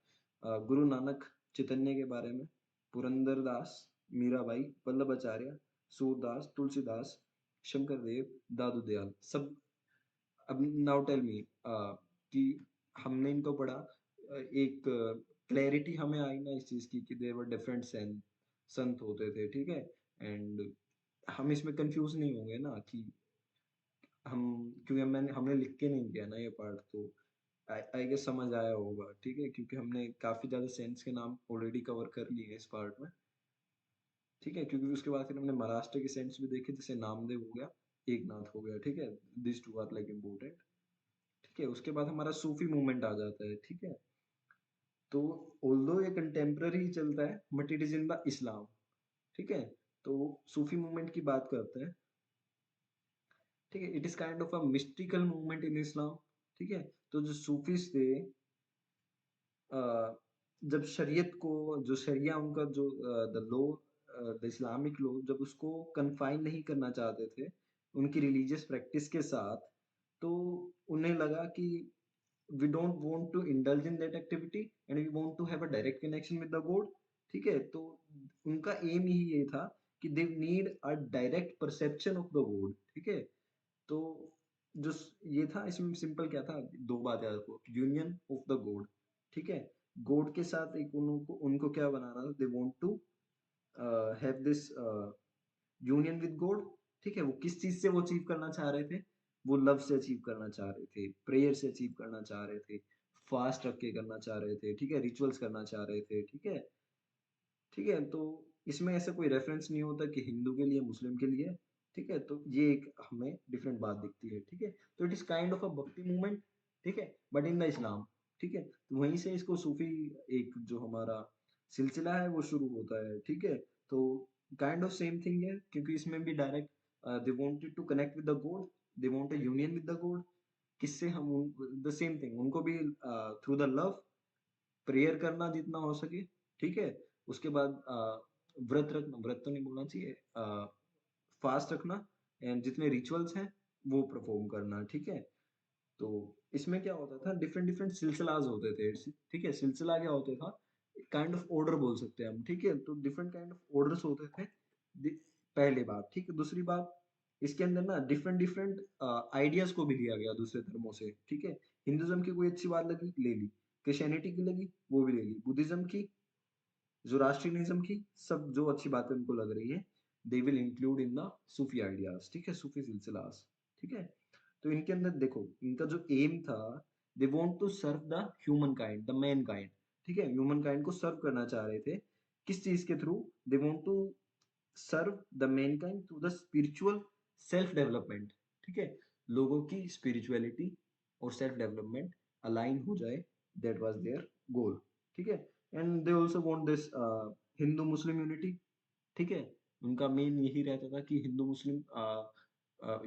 गुरु नानक चैतन्य के बारे में, पुरंदर दास, मीराबाई, वल्लभाचार्य, सूरदास, तुलसीदास, शंकर देव, दादू दयाल, सब। अब नाउ टेल मी कि हमने इनको पढ़ा, एक क्लैरिटी हमें आई ना इस चीज की कि देवर डिफरेंट संत होते थे, ठीक है। एंड हम इसमें कंफ्यूज नहीं होंगे ना कि हम, क्योंकि मैंने हमने लिख के नहीं किया ना ये पार्ट, तो आई गेस समझ आया होगा, ठीक है, क्योंकि हमने काफी ज्यादा सेंस के नाम ऑलरेडी कवर कर लिए हैं इस पार्ट में, ठीक है। क्योंकि उसके बाद फिर हमने महाराष्ट्र के सेंट्स भी देखे, जैसे नामदेव हो गया, एकनाथ हो गया, ठीक है, this two are like important, ठीक है। उसके बाद हमारा सूफी मूवमेंट आ जाता है, ठीक है। तो ऑल्दो ये कंटेम्प्ररी चलता है, but it is in the Islam, ठीक है। तो सूफी मूवमेंट की बात करते हैं, ठीक है, it is kind of a mystical movement in Islam, ठीक है। तो जो सूफीज थे, अ, जब शरीयत को, जो शरिया उनका जो the law, the Islamic law, जब उसको कन्फाइन नहीं करना चाहते थे उनकी रिलीजियस प्रैक्टिस के साथ, तो उन्हें लगा कि we don't want to indulge in that activity and we want to have a direct connection with the God, ठीक है। तो उनका एम ही ये था कि they need a direct perception of the God, ठीक है। तो जो ये था, इसमें सिंपल क्या था, दो बात याद रखो, यूनियन ऑफ द गॉड, ठीक है। गॉड के साथ एक उनको उनको क्या बनाना था, they want to have this union with God, ठीक है। वो किस चीज से वो अचीव करना चाह रहे थे, वो लव से अचीव करना चाह रहे थे, प्रेयर से अचीव करना चाह रहे थे, फास्ट रख के करना चाह रहे थे, ठीक है, रिचुअल्स करना चाह रहे थे, ठीक है, ठीक है। तो इसमें ऐसा कोई रेफरेंस नहीं होता कि हिंदू के लिए, मुस्लिम के लिए, ठीक है। तो ये एक हमें डिफरेंट बात दिखती है, ठीक है। तो इट इज काइंड ऑफ अ भक्ति मूवमेंट, ठीक है, बट इन द इस्लाम, ठीक है। तो वहीं से इसको सूफी, एक जो हमारा सिलसिला है वो शुरू होता है, ठीक है। तो काइंड ऑफ सेम थिंग है, क्योंकि इसमें भी direct they wanted to connect with the God, they want a union with the God. किससे हम, द सेम थिंग उनको भी थ्रू द लव, प्रेयर करना जितना हो सके, ठीक है। उसके बाद व्रत रखना, व्रत तो नहीं बोलना चाहिए, फास्ट रखना, एंड जितने रिचुअल्स हैं वो परफॉर्म करना, ठीक है। तो इसमें क्या होता था, डिफरेंट डिफरेंट सिलसिलाज होते थे, ठीक है। सिलसिला क्या होता था, काइंड ऑफ ऑर्डर बोल सकते हैं हम, ठीक है। तो डिफरेंट काइंड ऑफ ऑर्डर्स होते थे, पहली बात, ठीक है। दूसरी बात, इसके अंदर ना डिफरेंट डिफरेंट आइडियाज को भी लिया गया दूसरे धर्मों से, ठीक है। हिंदुज्म की कोई अच्छी बात लगी, ले ली, क्रिश्चियनिटी की लगी, वो भी ले ली, बुद्धिज्म की, ज़ोरास्ट्रियनिज्म की, सब जो अच्छी बातें उनको लग रही है, they will include in the Sufi ideas, ठीक है, सूफी सिलसिलास, ठीक है। तो इनके अंदर देखो, इनका जो एम था, they want to serve the human kind, the man kind, ठीक है, ह्यूमन काइंड को सर्व करना चाह रहे थे, किस चीज के through, they want to serve the man kind through the spiritual self development, ठीक है। लोगों की स्पिरिचुअलिटी और सेल्फ डेवलपमेंट अलाइन हो जाए, दैट वाज देयर गोल, ठीक है। And they also want this Hindu Muslim unity, ठीक है। उनका मेन यही रहता था कि हिंदू मुस्लिम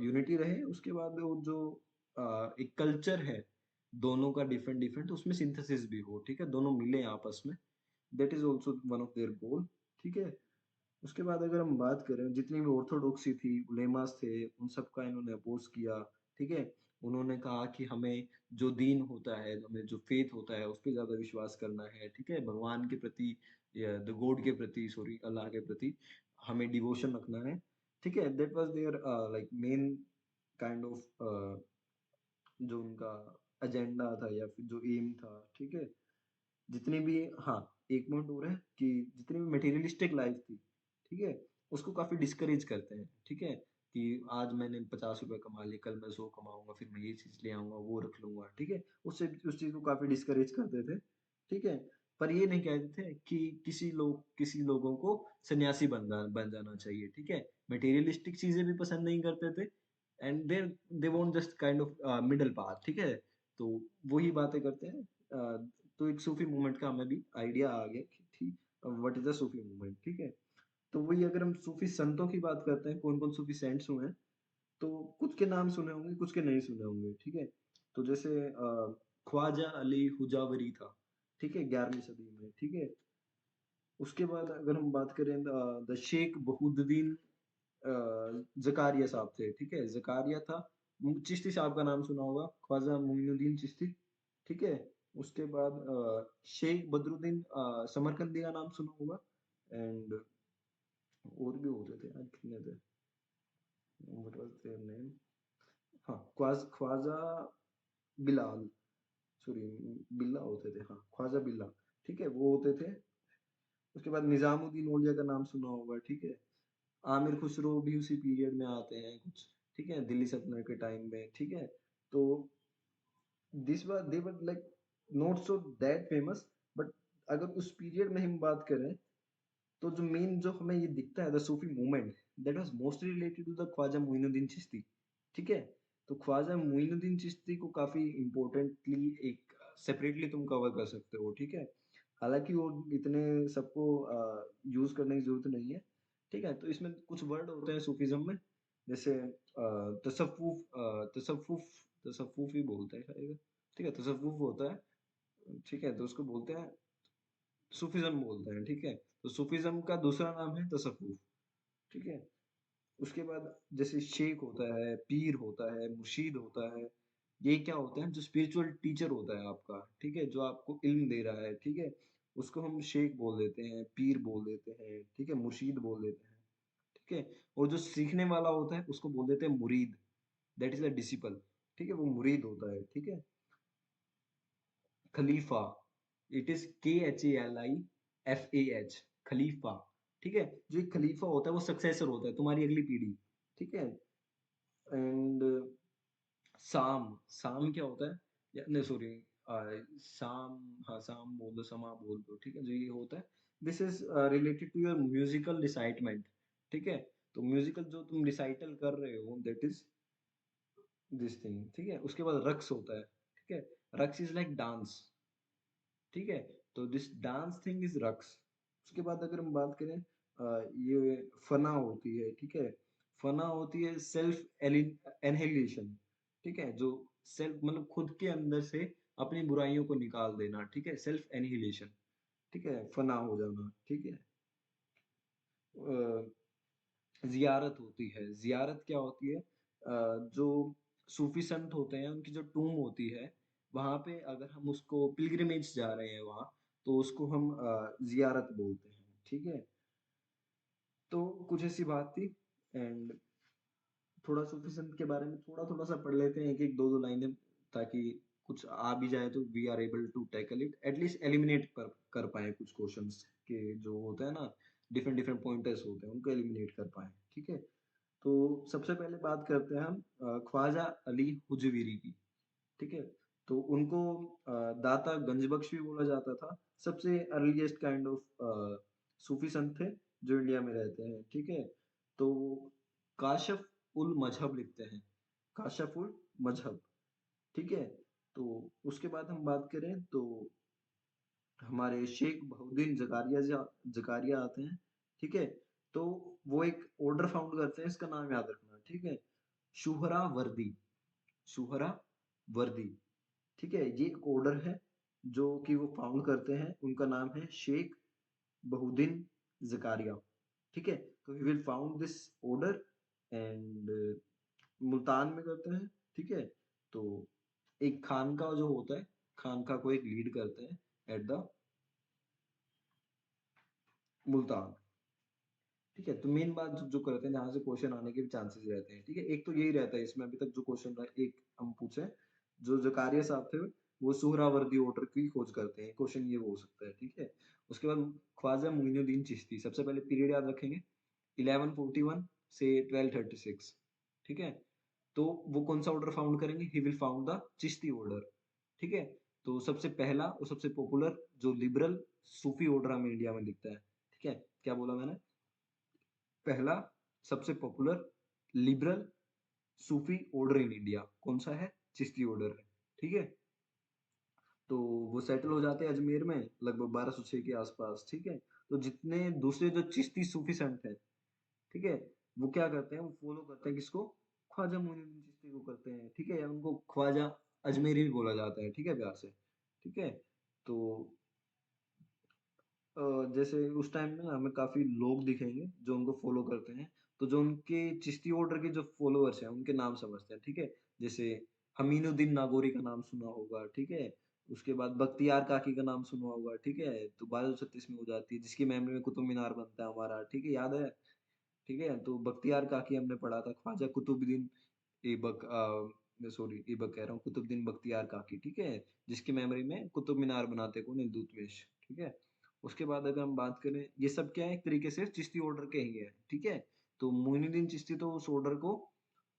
यूनिटी रहे। उसके बाद वो जो एक कल्चर है दोनों का डिफरेंट डिफरेंट, उसमें सिंथेसिस भी हो, ठीक है, दोनों मिले आपस में, that is also one of their गोल, ठीक है। उसके बाद अगर हम बात करें, जितनी भी ऑर्थोडॉक्सी थी, उलेमास थे, उन सब का इन्होंने अपोज किया, ठीक है। उन्होंने कहा कि हमें जो दीन होता है, हमें जो फेथ होता है, उस पर ज्यादा विश्वास करना है, ठीक है, भगवान के प्रति, या द गॉड के प्रति, सॉरी, अल्लाह के प्रति हमें डिवोशन रखना है, ठीक है। That was their like main kind of जो उनका एजेंडा था, या फिर जो एम था, ठीक है। जितनी भी, हाँ, एक पॉइंट और है कि जितनी भी मटेरियलिस्टिक लाइफ थी, ठीक है, उसको काफी डिस्करेज करते हैं, ठीक है, कि आज मैंने 50 रुपए कमा लिए, कल मैं 100 कमाऊंगा, फिर मैं ये चीज ले आऊंगा, वो रख लूंगा, ठीक है। उससे उस चीज को काफी डिस्करेज करते थे, ठीक है। पर ये नहीं कहते थे कि किसी लोगों को सन्यासी बन जाना चाहिए, ठीक है। मटेरियलिस्टिक चीजें भी पसंद नहीं करते थे, and they want just kind of middle path, ठीक है। तो वही बातें करते हैं। तो एक सूफी मूवमेंट का हमें भी आइडिया आ गया कि ठीक, what is the Sufi movement, ठीक है। तो वही अगर हम सूफी संतों की बात करते हैं, कौन कौन सूफी सेंट्स हुए हैं, तो कुछ के नाम सुने होंगे, कुछ के नहीं सुने होंगे, ठीक है। तो जैसे ख्वाजा अली हुजावरी था, ठीक है, 11वीं सदी में, ठीक है। उसके बाद अगर हम बात करें द शेख बहुद्दीन जकारिया साहब थे, ठीक है, जकारिया था। चिश्ती साहब का नाम सुना होगा, ख्वाजा मोइनुद्दीन चिश्ती, ठीक है। उसके बाद शेख बदरुद्दीन समरकंदी का नाम सुना होगा। एंड और भी होते थे यार, कितने थे, व्हाट वाज देयर नेम, हाँ, ख्वाजा बिलाल, सॉरी, बिल्ला होते थे, हाँ, ख्वाजा बिल्ला, ठीक है, वो होते थे। उसके बाद निजामुद्दीन औलिया का नाम सुना होगा, ठीक है। आमिर खुसरो भी उसी पीरियड में आते हैं कुछ, ठीक है, दिल्ली सल्तनत के टाइम में, ठीक है। तो this were they were like not so that famous, but अगर उस पीरियड में हम बात करें, तो जो मेन जो हमें ये दिखता है the Sufi movement, that was mostly related to the Khwaja Moinuddin Chishti, ठीक है। तो ख्वाजा मोइनुद्दीन चिश्ती को काफी इंपॉर्टेंटली एक सेपरेटली तुम कवर कर सकते हो, ठीक है। हालांकि वो इतने सबको यूज करने की जरूरत नहीं है, ठीक है। तो इसमें कुछ वर्ड होते हैं सूफीज्म में, जैसे तसव्वुफ, तसव्वुफ ही बोलते हैं शायद, ठीक है, तसव्वुफ होता है, ठीक है। तो उसको बोलते हैं सूफीज्म बोलते हैं, ठीक है। तो सूफीज्म का दूसरा नाम है तसव्वुफ, ठीक है। उसके बाद जैसे शेख होता है, पीर होता है, मुर्शीद होता है, ये क्या होता है, जो स्पिरिचुअल टीचर होता है आपका, ठीक है, जो आपको इल्म दे रहा है, ठीक है, उसको हम शेख बोल देते हैं, पीर बोल देते हैं, ठीक है, मुर्शीद बोल देते हैं, ठीक है। और जो सीखने वाला होता है उसको बोल देते हैं मुरीद, दैट इज अ डिसिपल, ठीक है, वो मुरीद होता है, ठीक है। खलीफा, इट इज KHALIFAH, खलीफा, ठीक है। जो एक खलीफा होता है वो सक्सेसर होता है, तुम्हारी अगली पीढ़ी, ठीक है। एंड साम, साम क्या होता है, या नहीं सॉरी, साम, हाँ, साम बोल दो, समा बोल दो, ठीक है, जो ये होता है, this is related to your musical recitement, ठीक है। तो म्यूजिकल जो तुम रिसाइटल कर रहे हो, दैट इज दिस थिंग, ठीक है। उसके बाद रक्स होता है, ठीक है, रक्स इज लाइक डांस, ठीक है। तो दिस डांस थिंग इज रक्स। उसके बाद अगर हम बात करें ये फना होती है, ठीक है। फना होती है सेल्फ एनहिलेशन, ठीक है, जो सेल्फ मतलब खुद के अंदर से अपनी बुराइयों को निकाल देना, ठीक है, सेल्फ एनहिलेशन, ठीक है, फना हो जाना, ठीक है। जियारत होती है, जियारत क्या होती है, जो सूफी संत होते हैं उनकी जो टूम होती है, वहां पे अगर हम उसको पिलग्रिमेज जा रहे हैं वहां, तो उसको हम जियारत बोलते हैं, ठीक है। तो कुछ ऐसी बात थी। एंड थोड़ा सूफी संत के बारे में थोड़ा थोड़ा सा पढ़ लेते हैं, एक एक दो दो लाइनें, ताकि कुछ आ भी जाए तो we are able to tackle it, at least eliminate कर पाए कुछ क्वेश्चंस के जो होते हैं ना, डिफरेंट डिफरेंट पॉइंटर्स होते हैं, उनको एलिमिनेट कर पाए, ठीक है। तो सबसे पहले बात करते हैं हम ख्वाजा अली हुजवीरी की, ठीक है। तो उनको दाता गंजबख्श भी बोला जाता था, सबसे अर्लीस्ट काइंड ऑफ सूफी संत थे जो इंडिया में रहते हैं, ठीक है। तो काशफ उल मजहब लिखते हैं, काशफ उल मजहब, ठीक है। तो उसके बाद हम बात करें तो हमारे शेख बहुद्दीन जकारिया आते हैं, ठीक है। तो वो एक ऑर्डर फाउंड करते हैं, इसका नाम याद रखना, ठीक है, शुहरा वर्दी, शुहरा वर्दी, ठीक है। ये एक ऑर्डर है जो कि वो फाउंड करते हैं, उनका नाम है शेख बहुद्दीन जकारिया, ठीक है। तो he will found this order and Multan में करते हैं, ठीक है। तो एक खानका जो होता है, खानका को एक लीड करते हैं एट द मुल्तान, ठीक है। तो मेन बात जो करते हैं, जहां से क्वेश्चन आने के भी चांसेस रहते हैं, ठीक है, एक तो यही रहता है इसमें अभी तक जो क्वेश्चन रहा, एक हम पूछे, जो जकारिया साहब थे वो सुहरावर्दी ऑर्डर की खोज करते हैं, क्वेश्चन ये वो हो सकता है, ठीक है। उसके बाद ख्वाजा मोइनुद्दीन चिश्ती, सबसे पहले पीरियड याद रखेंगे, 1141 से 1236, ठीक है। तो वो कौन सा ऑर्डर फाउंड करेंगे, he will found the Chishti order, ठीक है। तो सबसे पहला और सबसे पॉपुलर जो लिबरल सूफी ऑर्डर हमें इंडिया में दिखता है, ठीक है। क्या बोला मैंने, पहला सबसे popular liberal Sufi order in India कौन सा है, चिश्ती ऑर्डर है, ठीक है। तो वो सेटल हो जाते हैं अजमेर में लगभग 1206 के आसपास, ठीक है। तो जितने दूसरे जो चिश्ती सूफी संत हैं, ठीक है, वो क्या करते हैं, वो फॉलो करते हैं किसको, ख्वाजा मोइनुद्दीन चिश्ती को करते हैं, ठीक है, या उनको ख्वाजा अजमेरी भी बोला जाता है, ठीक है, प्यार से, ठीक है। तो जैसे उस टाइम में ना हमें काफी लोग दिखेंगे जो उनको फॉलो करते हैं। तो जो उनके चिश्ती ऑर्डर के जो फॉलोअर्स हैं उनके नाम समझते हैं, ठीक है। जैसे अमीनुद्दीन नागौरी का नाम सुना होगा, ठीक है। उसके बाद बख्तियार काकी का नाम सुना होगा, ठीक है, तो 1236 में हो जाती है, जिसकी मेमोरी में कुतुब मीनार बनता है हमारा, ठीक है, याद है, ठीक है। तो बख्तियार काकी हमने पढ़ा था, ख्वाजा कुतुबुद्दीन ऐबक, सॉरी ऐबक कह रहा हूँ, कुतुबुद्दीन बख्तियार काकी, ठीक है, जिसकी मेमोरी में कुतुब मीनार बनाते कौन, इल्तुतमिश, ठीक है। उसके बाद अगर हम बात करें, ये सब क्या है, एक तरीके से चिश्ती ऑर्डर के ही है, ठीक है। तो मोइनुद्दीन चिश्ती तो उस ऑर्डर को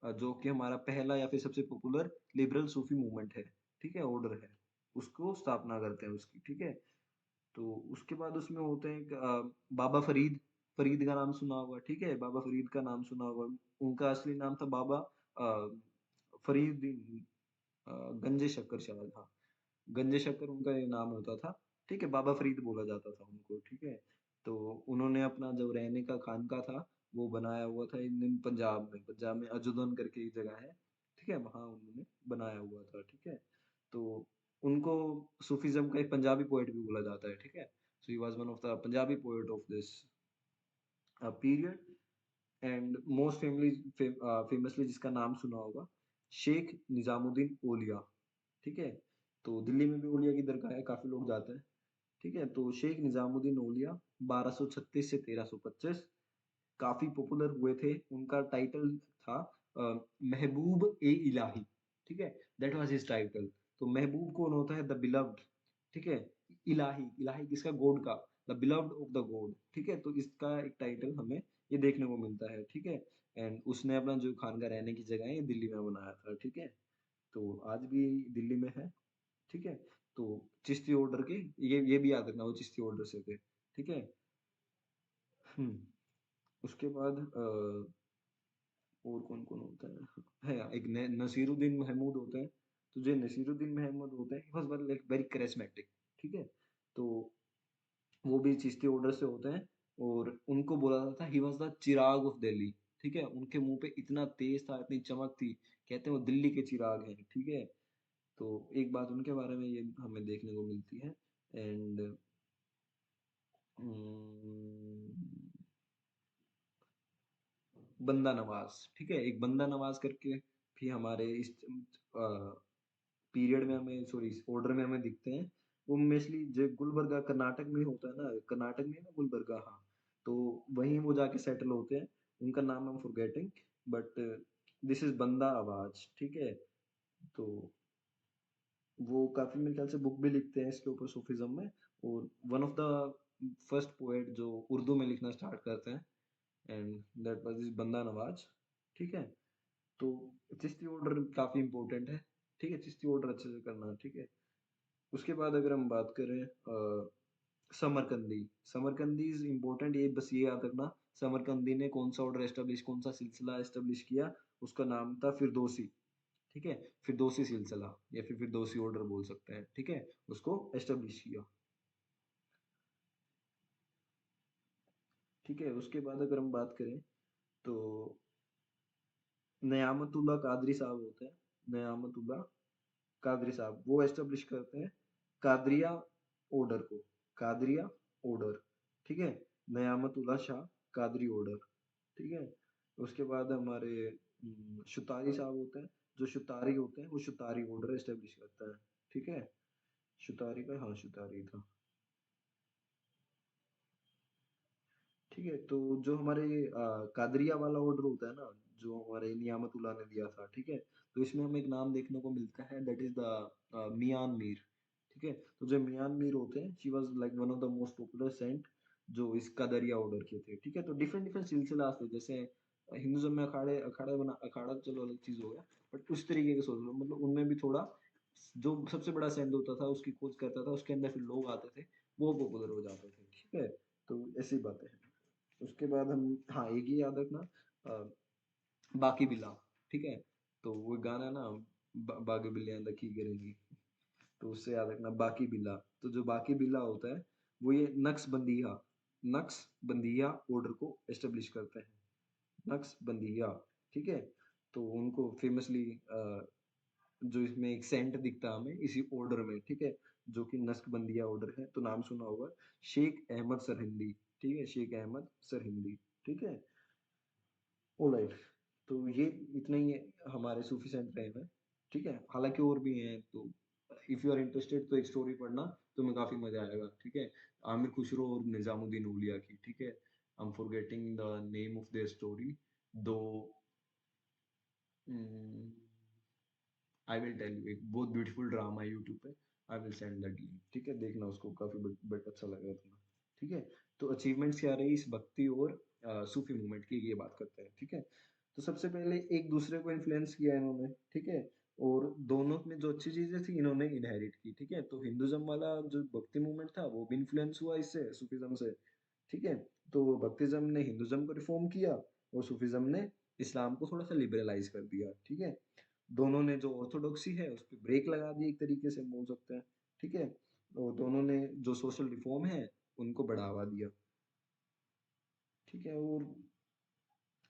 जो कि हमारा पहला या फिर सबसे पॉपुलर लिबरल सूफी मूवमेंट है, ठीक है, ऑर्डर है, उसको स्थापना करते हैं उसकी, ठीक है। तो उसके बाद उसमें होते हैं बाबा फरीद, फरीद का नाम सुना होगा, ठीक है, बाबा फरीद का नाम सुना होगा। उनका असली नाम था बाबा फरीद गंजे शक्कर शायद, हाँ, गंजे शक्कर उनका ये नाम होता था, ठीक है, बाबा फरीद बोला जाता था उनको, ठीक है। तो उन्होंने अपना जो रहने का खानका था वो बनाया हुआ था इंडियन पंजाब में, पंजाब में अजुदन करके एक जगह है, ठीक है, वहां उन्होंने बनाया हुआ था, ठीक है। तो उनको सूफीज्म का एक पंजाबी पोएट भी बोला जाता है, ठीक है। So he was one of the Punjabi poet of this period. And most famously जिसका नाम सुना होगा, शेख निजामुद्दीन ओलिया, ठीक है। तो दिल्ली में भी ओलिया की दरगाह है, काफी लोग जाते हैं, ठीक है। तो शेख निजामुद्दीन ओलिया 1236 से 1325 काफी पॉपुलर हुए थे। उनका टाइटल था महबूब ए इलाही, ठीक है, दैट वाज हिज टाइटल। तो महबूब कौन होता है, द बिलव्ड, ठीक है। इलाही, इलाही किसका, गॉड का, the beloved of the God, ठीक है। तो इसका एक टाइटल हमें ये देखने को मिलता है, ठीक है। एंड उसने अपना जो खानका रहने की जगह है ये दिल्ली में बनाया था, ठीक है। तो आज भी दिल्ली में है, ठीक है। तो चिश्ती ऑर्डर के, ये भी याद रखना वो चिश्ती ऑर्डर से थे, ठीक है। हम्म। उसके बाद और कौन कौन होता है एक नसीरुद्दीन महमूद होते हैं। तो जो नसीरुद्दीन महमूद होते हैं, he was like very charismatic, ठीक है। तो वो भी चिश्ती ऑर्डर से होते हैं, और उनको बोला जाता था he was the Chirag of Delhi, ठीक है। उनके मुंह पे इतना तेज था, इतनी चमक थी, कहते हैं वो दिल्ली के चिराग हैं, ठीक है। तो एक बात उनके बारे में ये हमें देखने को मिलती है। एंड बंदा नवाज, ठीक है, एक बंदा नवाज करके भी हमारे इस पीरियड में हमें, सॉरी, इस ऑर्डर में हमें दिखते हैं। वो मोस्टली जो गुलबर्गा कर्नाटक में होता है ना, कर्नाटक में है ना गुलबर्गा, हाँ। तो वहीं वो जाके सेटल होते हैं। उनका नाम हम फॉरगेटिंग, बट दिस इज बंदा आवाज, ठीक है। तो वो काफी मेरे ख्याल से बुक भी लिखते हैं इसके ऊपर सूफीज्म में, और one of the first poet जो उर्दू में लिखना स्टार्ट करते हैं, एंड दैट वाज दिस बंदा नवाज, ठीक है। तो चिश्ती ऑर्डर काफी इंपॉर्टेंट है, ठीक है, चिश्ती ऑर्डर अच्छे से करना, ठीक है। उसके बाद अगर हम बात करें समरकंदी, समरकंदी इज इम्पोर्टेंट, ये बस ये याद रखना, समरकंदी ने कौन सा ऑर्डर एस्टेब्लिश, कौन सा सिलसिला एस्टेब्लिश किया, उसका नाम था फिरदौसी, ठीक है, फिरदौसी सिलसिला या फिर फिरदौसी ऑर्डर बोल सकते हैं, ठीक है, उसको एस्टेब्लिश किया, ठीक है। उसके बाद अगर हम बात करें तो नयामतुल्लाह कादरी साहब होते हैं, नयामतुल्लाह कादरी साहब, वो एस्टेब्लिश करते हैं कादरिया ऑर्डर को, कादरिया ऑर्डर, ठीक है, नयामतुल्लाह शाह कादरी ऑर्डर, ठीक है। उसके बाद हमारे शुतारी साहब होते हैं, जो शुतारी होते हैं वो शुतारी ऑर्डर एस्टेब्लिश करता है, ठीक है। शुतारी का, हाँ, शुतारी था, ठीक है। तो जो हमारे कादरिया वाला ऑर्डर होता है ना, जो हमारे नियामतुल्लाह ने दिया था, ठीक है। तो इसमें हमें एक नाम देखने को मिलता है, that is the Mian Mir, ठीक है। तो जो मियान मीर होते हैं, she was like one of the most popular saint जो इस कादरिया ऑर्डर के थे, ठीक है। तो डिफरेंट डिफरेंट सिलसिला थे, जैसे हिंदुज्म में अखाड़े, अखाड़ा बना, अखाड़ा तो चलो अलग चीज हो गया, बट उस तरीके के सोच लो, मतलब उनमें भी थोड़ा जो सबसे बड़ा सेंट होता था उसकी खोज करता था, उसके अंदर फिर लोग आते थे, वो पॉपुलर हो जाते थे, ठीक है। तो ऐसी बातें हैं। उसके बाद हम, हाँ, एक ही याद रखना, अ, बाकी बिल्ला, ठीक है। तो वो गाना ना, बाकी बिल्लियां दा की करेंगी, तो उससे याद रखना बाकी बिल्ला। तो जो बाकी बिल्ला होता है वो ये नक्शबंदिया ऑर्डर को एस्टेब्लिश करते हैं। नक्शबंदिया, ठीक है? तो उनको फेमसली जो इसमें एक सेंट दिखता है हमें इसी ऑर्डर में, ठीक है? जो कि नक्शबंदिया ऑर्डर है, तो नाम सुना होगा, शेख अहमद सरहिंदी, ठीक है? शेख अहमद सरहिंदी, ठीक है? ऑलराइट। तो ये इतने ही हमारे सूफी सेंट रहे हैं, ठीक है? हालांकि और भी हैं, तो इफ यू आर इंटरेस्टेड तो एक स्टोरी पढ़ना, तुम्हें काफी मजा आएगा, ठीक है? आमिर खुसरो और निजामुद्दीन औलिया की, ठीक है? आई am forgetting the name of their story, दो आई विल टेल यू, एक बहुत ब्यूटीफुल ड्रामा है यूट्यूब पे, I will send that link, ठीक है? देखना उसको, काफी बट अच्छा लगेगा तुम्हें, ठीक है? तो अचीवमेंट्स क्या रही इस भक्ति और सूफी मूवमेंट की, ये बात करते हैं, ठीक है? तो सबसे पहले एक दूसरे को इन्फ्लुएंस किया इन्होंने, ठीक है? और दोनों में जो अच्छी चीजें थी इन्होंने इनहेरिट की, ठीक है? तो हिंदुज्म वाला जो भक्ति मूवमेंट था वो भी इन्फ्लुएंस हुआ इससे, सूफीज्म से, ठीक है? तो भक्तिज्म ने हिंदुज्म को रिफॉर्म किया और सूफीज्म ने इस्लाम को थोड़ा सा लिबरलाइज कर दिया, ठीक है? दोनों ने जो ऑर्थोडॉक्सी है उस पे ब्रेक लगा दी, एक तरीके से बोल सकते हैं, ठीक है? और दोनों ने जो सोशल रिफॉर्म है उनको बढ़ावा दिया, ठीक है? और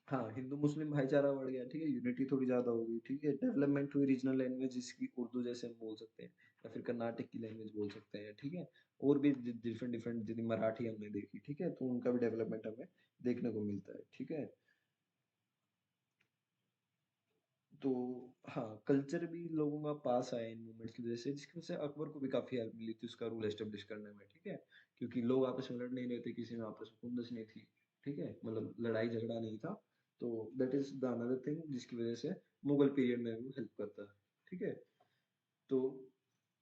हाँ, हिंदू मुस्लिम भाईचारा बढ़ गया, ठीक है? यूनिटी थोड़ी ज्यादा हो गई, ठीक है? डेवलपमेंट हुई रीजनल लैंग्वेज जिसकी उर्दू जैसे हम बोल सकते हैं, या फिर कर्नाटक की लैंग्वेज बोल सकते हैं, ठीक है? और भी डिफरेंट डिफरेंट, जितनी मराठी हमने देखी, ठीक है? तो उनका भी डेवलपमेंट हमें देखने को मिलता है, ठीक है? तो हाँ, कल्चर भी लोगों का पास आया इन मूवमेंट्स की वजह से, जिसकी वजह से अकबर को भी काफी हेल्प मिली थी उसका रूल एस्टेब्लिश करने में, ठीक है? क्योंकि लोग आपस में लड़ नहीं रहे थे, किसी में आपस में खुंदस नहीं थी, ठीक है? मतलब लड़ाई झगड़ा नहीं था। तो that is the another thing जिसकी वजह से मुगल पीरियड में भी हेल्प करता है, ठीक है? तो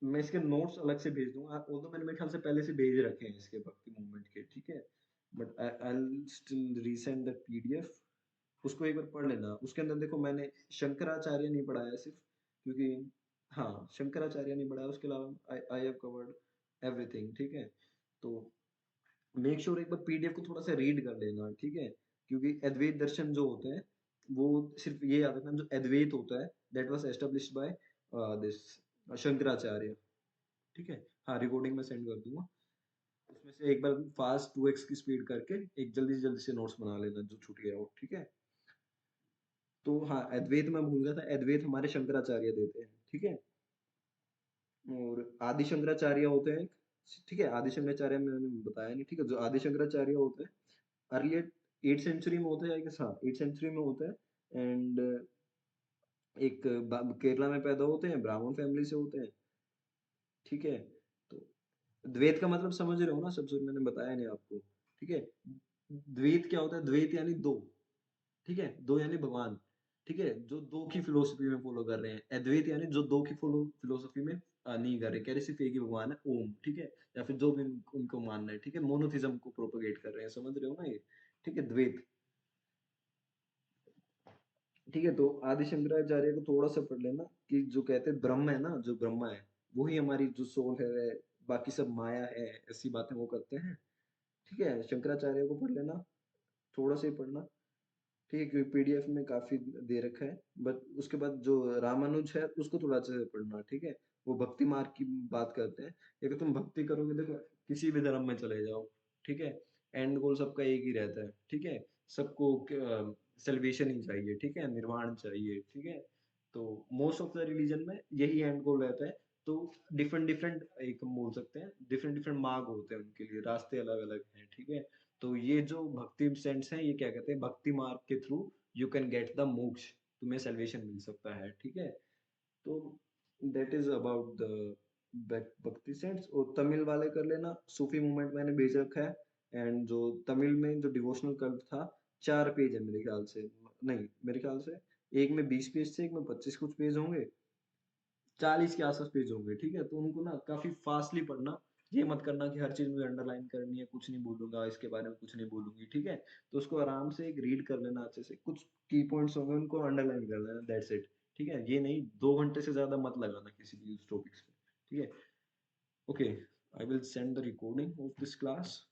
मैं इसके नोट्स अलग से भेज दूंगा, वो तो मैंने मेरे ख्याल से पहले से भेज रखे हैं इसके भक्ति मूवमेंट के, ठीक है? But I will still resend that PDF, उसको एक बार पढ़ लेना। उसके अंदर देखो मैंने शंकराचार्य नहीं पढ़ाया सिर्फ, क्योंकि हाँ, शंकराचार्य नहीं पढ़ाया, उसके अलावा आई आई हैव कवर्ड एवरीथिंग, ठीक है? तो मेक श्योर एक बार पीडीएफ को थोड़ा सा रीड कर लेना, ठीक है? क्योंकि अद्वैत दर्शन जो होते हैं वो सिर्फ ये याद रखना, जो अद्वैत होता है that was established by this Shankaracharya, ठीक है? हाँ, रिकॉर्डिंग में सेंड कर दूंगा। उसमें से एक बार फास्ट 2x की स्पीड करके एक जल्दी से नोट्स बना लेना जो छूट गया हो, ठीक है? तो हाँ, अद्वैत मैं भूल गया था, अद्वैत हमारे शंकराचार्य देते हैं, ठीक है? और आदि शंकराचार्य होते हैं, ठीक है? आदि शंकराचार्य मैंने बताया नहीं, ठीक है? जो आदि शंकराचार्य होते हैं अर्ली 8th सेंचुरी में होते हैं, आई गेस, हाँ 8th सेंचुरी में होते हैं। एंड एक केरला में पैदा होते हैं, ब्राह्मण फैमिली से होते हैं, ठीक है? तो द्वैत का मतलब समझ रहे हो ना? सबसे मैंने बताया नहीं आपको, ठीक है? द्वैत क्या होता है? द्वैत यानी दो, ठीक है? दो यानी भगवान, ठीक है? जो दो की फिलोसफी में फॉलो कर रहे हैं। अद्वैत यानी जो दो की फिलोसफी में नहीं कर रहे, कह रहे सिर्फ एक ही भगवान है, ओम, ठीक है? या फिर जो भी उनको मानना है, ठीक है? मोनोथिज्म को प्रोपोगेट कर रहे हैं, समझ रहे हो ना ये? ठीक है, द्वैत, ठीक है? तो आदि शंकराचार्य को थोड़ा सा पढ़ लेना, कि जो कहते हैं ब्रह्म है ना, जो ब्रह्मा है वही हमारी जो सोल है, बाकी सब माया है, ऐसी बातें वो करते हैं, ठीक है? शंकराचार्य को पढ़ लेना, थोड़ा सा ही पढ़ना, ठीक है? क्योंकि पीडीएफ में काफी दे रखा है। बट उसके बाद जो रामानुज है उसको थोड़ा अच्छे से पढ़ना, ठीक है? वो भक्ति मार्ग की बात करते हैं। अगर तुम भक्ति करोगे, देखो किसी भी धर्म में चले जाओ, ठीक है? एंड गोल सबका एक ही रहता है, ठीक है? सबको सेल्वेशन ही चाहिए, ठीक है? निर्वाण चाहिए, ठीक है? तो मोस्ट ऑफ द रिलीजन में यही एंड गोल रहता है। तो डिफरेंट डिफरेंट, एक हम बोल सकते हैं डिफरेंट डिफरेंट मार्ग होते हैं उनके लिए, रास्ते अलग अलग हैं, ठीक है? तो ये जो भक्ति सेंट्स हैं, ये क्या कहते हैं, भक्ति मार्ग के through you can get the मोक्ष, तुम्हें सल्वेशन मिल सकता है, ठीक है? तो दैट इज अबाउट द भक्ति सेंट्स। और तमिल वाले कर लेना, सूफी मूवमेंट मैंने भेज रखा है। एंड जो तमिल में जो डिवोशनल कल्ट था, 4 पेज है मेरे ख्याल से, नहीं मेरे ख्याल से एक में 20 पेज थे, एक में 25 कुछ पेज होंगे, 40 के आसपास पेज होंगे, ठीक है? तो उनको ना काफी फास्टली पढ़ना, ये मत करना कि हर चीज मुझे अंडरलाइन करनी है, कुछ नहीं बोलूंगा इसके बारे में, कुछ नहीं बोलूंगी, ठीक है? तो उसको आराम से एक रीड कर लेना अच्छे से, कुछ की पॉइंट्स होंगे उनको अंडरलाइन कर लेना, दैट्स इट, ठीक है? ये नहीं 2 घंटे से ज्यादा मत लगाना किसी भी उस टॉपिक्स पे, ठीक है? Okay, I will send the recording of this class.